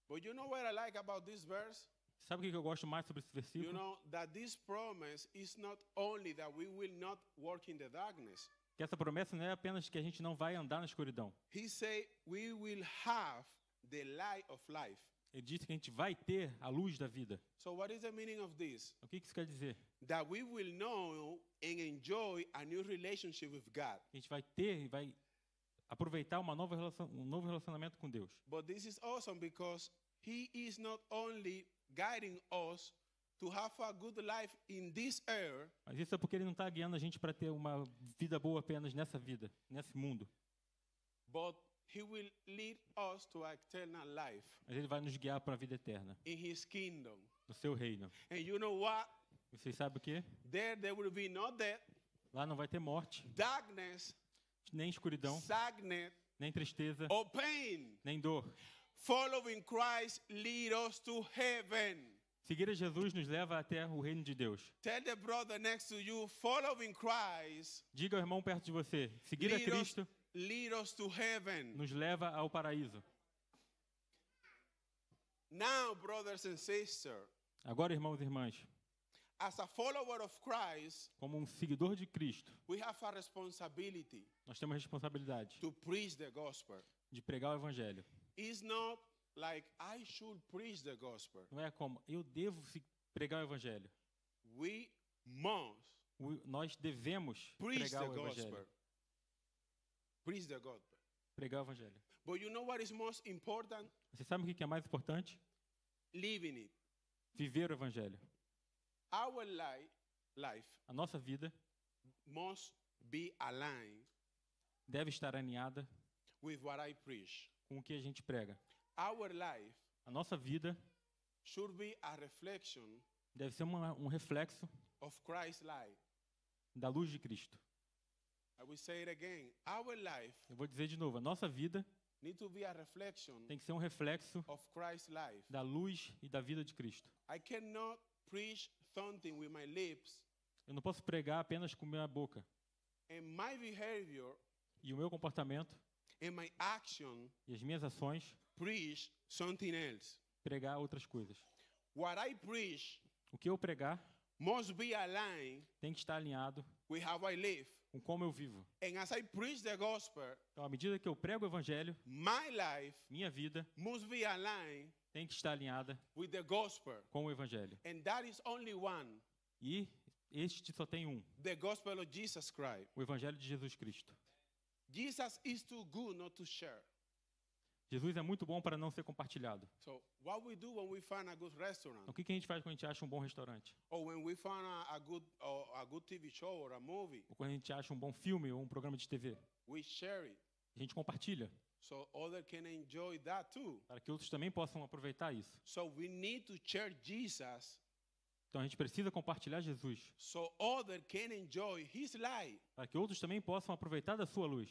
But you know what I like about this verse? Sabe o que eu gosto mais sobre esse You versículo? know that this promise is not only that we will not work in the darkness. Que essa promessa não é apenas que a gente não vai andar na escuridão. He said we will have the light of life. Ele disse que a gente vai ter a luz da vida. So what is the meaning of this? O que isso quer dizer? That we will know and enjoy a new relationship with God. A gente vai ter e vai aproveitar um novo relacionamento com Deus. But this is awesome because He is not only guiding us to have a good life in this earth, Mas isso é porque Ele não está guiando a gente para ter uma vida boa apenas nessa vida, nesse mundo. but He will lead us to eternal life Mas Ele vai nos guiar para a vida eterna, in His kingdom. no seu reino. And you know what? Vocês sabem o quê? There will be no death, Lá não vai ter morte, darkness, nem escuridão, sadness, nem tristeza, or pain. nem dor. Following Christ lead us to heaven. Seguir a Jesus nos leva até o reino de Deus. Tell the brother next to you, following Christ Diga ao irmão perto de você, seguir a Cristo lead us to heaven. nos leva ao paraíso. Now, brothers and sisters, Agora, irmãos e irmãs, as a follower of Christ, como um seguidor de Cristo, we have a responsibility nós temos a responsabilidade to preach the gospel. de pregar o evangelho. It's not like I should preach the gospel. Não é como eu devo pregar o evangelho. We must Nós devemos preach pregar the o gospel. evangelho. Preach the gospel. Pregar o evangelho. But you know what is most important? Você sabe o que é mais importante? Living it. Viver o evangelho. Our life A nossa vida must be aligned deve estar alinhada with what I preach. com o que a gente prega. Our life A nossa vida should be a reflection deve ser um reflexo of Christ's life. da luz de Cristo. I will say it again. Our life Eu vou dizer de novo, a nossa vida need to be a reflection tem que ser um reflexo of Christ's life. da luz e da vida de Cristo. I cannot preach something with my lips Eu não posso pregar apenas com minha boca. and my behavior E o meu comportamento and my action e as minhas ações preach something else. pregar outras coisas. What I preach O que eu pregar must be aligned tem que estar alinhado with how I live. com como eu vivo. And as I preach the gospel, Então, à medida que eu prego o evangelho, my life minha vida must be aligned tem que estar alinhada with the gospel. com o evangelho. And that is only one, E este só tem um, the gospel of Jesus Christ. o evangelho de Jesus Cristo. Jesus is too good not to share. Jesus é muito bom para não ser compartilhado. So what we do when we find a good restaurant, Então, o que a gente faz quando a gente acha um bom restaurante? or when we find a good TV show or a movie, Ou quando a gente acha um bom filme ou um programa de TV? we share it A gente compartilha, so others can enjoy that too. para que outros também possam aproveitar isso. So we need to share Jesus Então, a gente precisa compartilhar Jesus, so others can enjoy his light. para que outros também possam aproveitar da sua luz.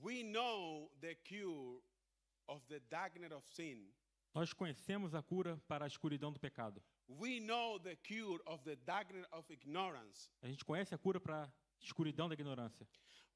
We know the cure of the darkness of sin. Nós conhecemos a cura para a escuridão do pecado. We know the cure of the darkness of ignorance. A gente conhece a cura para a escuridão da ignorância.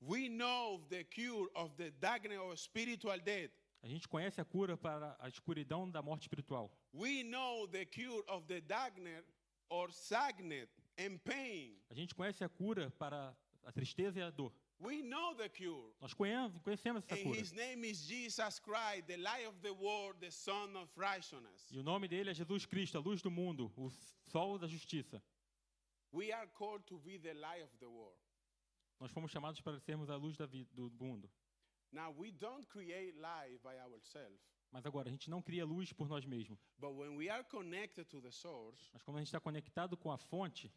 We know the cure of the darkness of spiritual death. A gente conhece a cura para a escuridão da morte espiritual. We know the cure of the darkness or sadness and pain. A gente conhece a cura para a tristeza e a dor. We know the cure. Nós conhecemos essa And cura. his name is Jesus Christ, the light of the world, the Son of righteousness. E o nome dele é Jesus Cristo, a luz do mundo, o sol da justiça. We are called to be the light of the world. Nós fomos chamados para sermos a luz do mundo. Now, we don't create light by ourselves, Mas agora, a gente não cria luz por nós mesmos. but when we are connected to the source, Mas quando a gente está conectado com a fonte,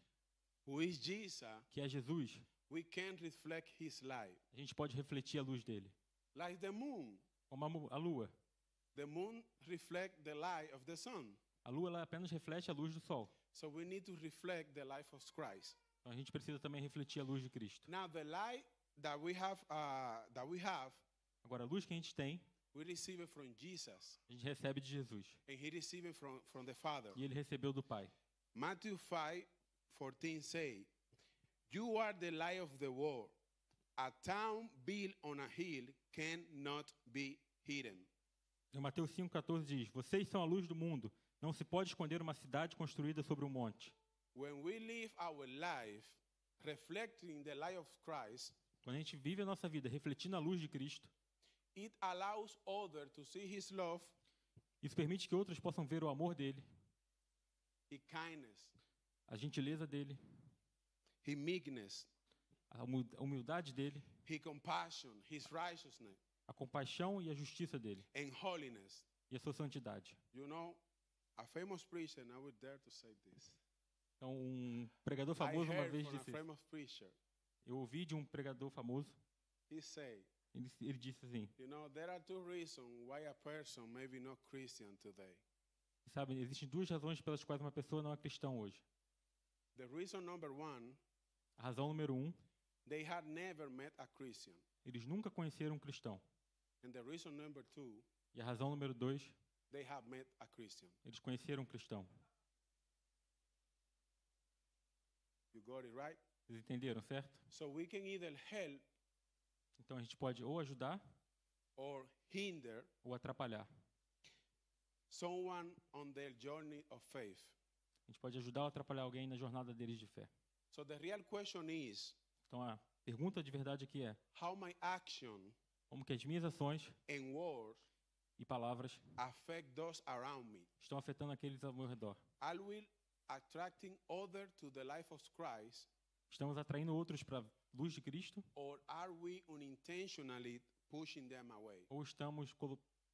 who is Jesus, que é Jesus, we can reflect his light. a gente pode refletir a luz dele. Like the moon. Como a lua. The moon reflects the light of the sun. A lua ela apenas reflete a luz do sol. So we need to reflect the life of Christ. Então a gente precisa também refletir a luz de Cristo. Now, the light that we have, Agora, a luz que a gente tem, we receive it from Jesus, a gente recebe de Jesus. and he received it from the Father. E ele recebeu do Pai. Matthew 5:14 say, "You are the light of the world. A town built on a hill cannot be hidden." Em Mateus 5,14 diz: Vocês são a luz do mundo. Não se pode esconder uma cidade construída sobre um monte. When we live our life reflecting the light of Christ, Quando a gente vive a nossa vida refletindo a luz de Cristo, it allows others to see his love, isso permite que outros possam ver o amor dele, his kindness, a gentileza dele, his meekness, a humildade dele, his compassion, his righteousness, a compaixão e a justiça dele, and holiness. e a sua santidade. You know, a famous preacher, and I would dare to say this. Então, um pregador I famoso uma heard vez from a disse isso. famous preacher. Eu ouvi de um pregador famoso, He said, ele disse assim, you know, there are two reasons why a person may be not Christian today. sabe, existem duas razões pelas quais uma pessoa não é cristã hoje. The reason number one, A razão número 1, they had never met a Christian. eles nunca conheceram um cristão. And the reason number two, E a razão número 2, they have met a Christian. eles conheceram um cristão. You got it right? Vocês entenderam, certo? So we can either help Então a gente pode ou ajudar or hinder ou atrapalhar. someone on their journey of faith. A gente pode ajudar ou atrapalhar alguém na jornada deles de fé. So the real question is, Então a pergunta de verdade aqui é: how my action como que as minhas ações and words e palavras affect those around me? estão afetando aqueles ao meu redor? Are we attracting others to the life of Christ, Estamos atraindo outros para a luz de Cristo or are we unintentionally pushing them away? ou estamos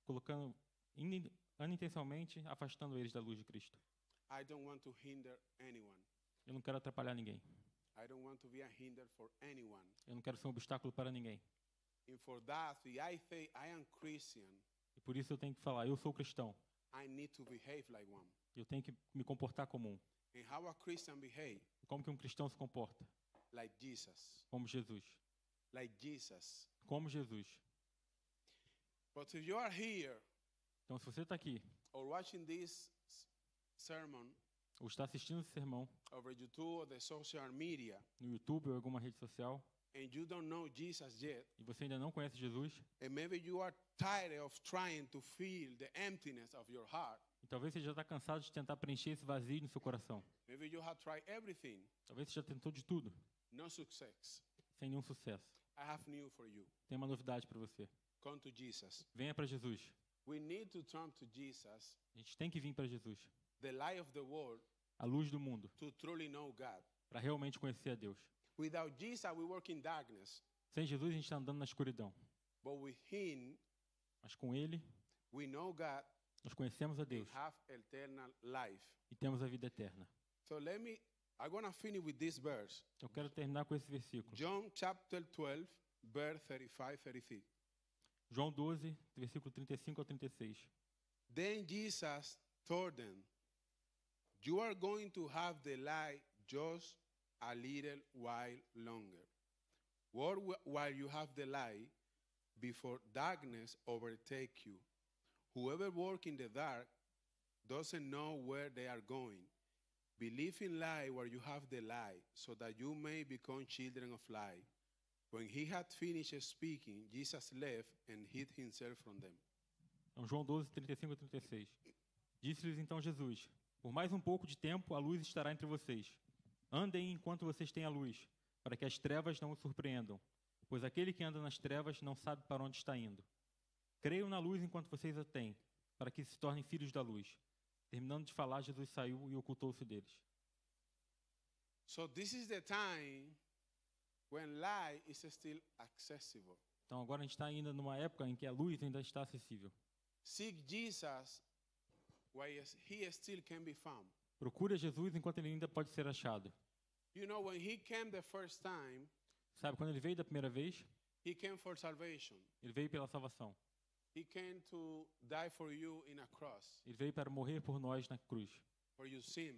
colocando unintencionalmente afastando eles da luz de Cristo? I don't want to hinder anyone. Eu não quero atrapalhar ninguém. I don't want to be a hinder for anyone. Eu não quero ser um obstáculo para ninguém. And for that, if I say I am Christian, E por isso eu tenho que falar: eu sou cristão. I need to behave like one. Eu tenho que me comportar como um. And how a Christian behave? E como que um cristão se comporta? Like Jesus. Como Jesus. Like Jesus. Como Jesus. But if you are here Então, se você está aqui or watching this sermon ou está assistindo esse sermão over YouTube or the social media, no YouTube ou alguma rede social and you don't know Jesus yet, e você ainda não conhece Jesus, and maybe you are tired of trying to feel the emptiness of your heart, e talvez você já está cansado de tentar preencher esse vazio no seu coração. maybe you have tried everything, Talvez você já tentou de tudo, no success. sem nenhum sucesso. I have news for you. Tem uma novidade para você. Come to Jesus. Venha para Jesus. We need to turn to Jesus, A gente tem que vir para Jesus, the light of the world, a luz do mundo, to truly know God. para realmente conhecer a Deus. Without Jesus, we work in darkness, Sem Jesus, a gente está andando na escuridão. but with Him, Mas com Ele, we know God nós conhecemos a and Deus have eternal life. e temos a vida eterna. So I'm going to finish with this verse. Eu quero terminar com esse versículo. John chapter 12, verse 35, 36. João 12, versículo 35 ao 36. Then Jesus told them, you are going to have the light just a little while longer. While you have the light, before darkness overtake you. Whoever walks in the dark doesn't know where they are going. Believe in light where you have the light, so that you may become children of light. When he had finished speaking, Jesus left and hid himself from them. Então, João 12, 35 a 36. Disse-lhes então Jesus: Por mais um pouco de tempo a luz estará entre vocês. Andem enquanto vocês têm a luz, para que as trevas não os surpreendam, pois aquele que anda nas trevas não sabe para onde está indo. Creiam na luz enquanto vocês a têm, para que se tornem filhos da luz. Terminando de falar, Jesus saiu e ocultou-se deles. So this is the time when light is still accessible. Então agora a gente está ainda numa época em que a luz ainda está acessível. Seek Jesus while he still can be found. Procure a Jesus enquanto ele ainda pode ser achado. You know, when he came the first time, Sabe, quando ele veio da primeira vez, he came for salvation. ele veio pela salvação. He came to die for you in a cross, Ele veio para morrer por nós na cruz, for your sin,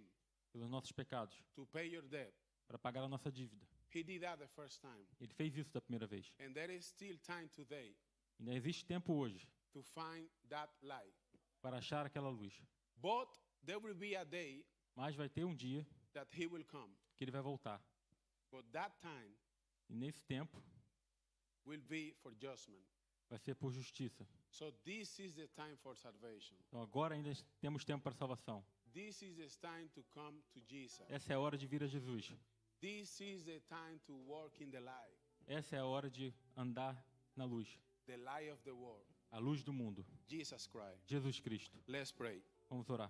pelos nossos pecados, to pay your debt. para pagar a nossa dívida. He did that the first time. Ele fez isso da primeira vez. And there is still time today Ainda existe tempo hoje to find that light. para achar aquela luz. But there will be a day Mas vai ter um dia that he will come. que ele vai voltar. But that time E nesse tempo will be for judgment. vai ser por justiça. So this is the time for salvation. Então agora ainda temos tempo para salvação. This is the time to come to Jesus. Essa é a hora de vir a Jesus. This is the time to walk in the light, Essa é a hora de andar na luz. the light of the world, A luz do mundo. Jesus Christ. Jesus Cristo. Let's pray. Vamos orar.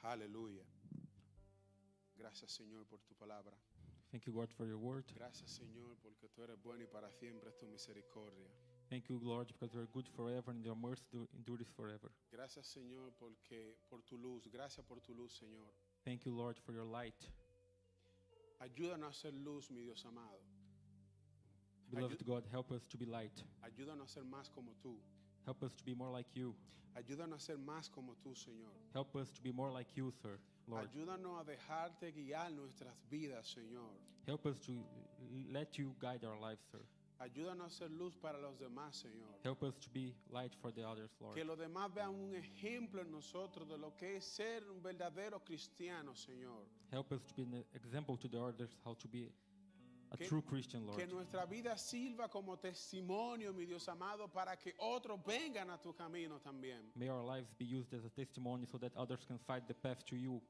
Aleluya. Gracias, Señor, por tu palabra. Thank you, God, for your word. Gracias, Señor, porque tú eres bueno y para siempre es tu misericordia. Thank you, Lord, because you are good forever and your mercy endures forever. Gracias, Señor, porque por tu luz. Gracias por tu luz, Señor. Thank you, Lord, for your light. Ayúdanos a ser luz, mi Dios amado. Beloved God, help us to be light. Ayúdanos a ser más como tú. Help us to be more like you. Ayúdanos a ser más como tú, Señor. Help us to be more like you, sir, Lord. Ayúdanos a dejarte guiar nuestras vidas, Señor. Help us to let you guide our lives, sir. Ayúdanos a ser luz para los demás, Señor. Help us to be light for the others, Lord. Que los demás vean un ejemplo en nosotros de lo que es ser un verdadero cristiano, Señor. Help us to be an example to the others how to be a Que- true Christian, Lord. Que nuestra vida sirva como testimonio, mi Dios amado, para que otros vengan a tu camino también. May our lives be used as a testimony so that others can find the path to you.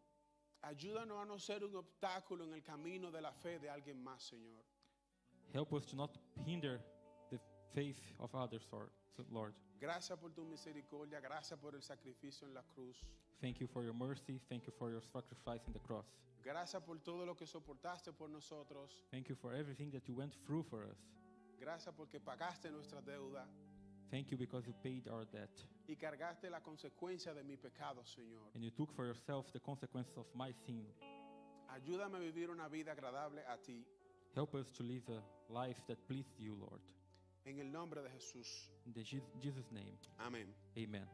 Ayúdanos a no ser un obstáculo en el camino de la fe de alguien más, Señor. Help us to not hinder the faith of others, Lord. Gracias por tu misericordia, gracias por el sacrificio en la cruz. Thank you for your mercy. Thank you for your sacrifice in the cross. Gracias por todo lo que soportaste por nosotros. Thank you for everything that you went through for us. Gracias porque pagaste nuestra deuda Thank you because you paid our debt. y cargaste la consecuencia de mi pecado, Señor. And you took for yourself the consequences of my sin. Ayúdame a vivir una vida agradable a ti. Help us to live a life that pleased you, Lord. En el nombre de Jesús. In Jesus' name, Amén. amen.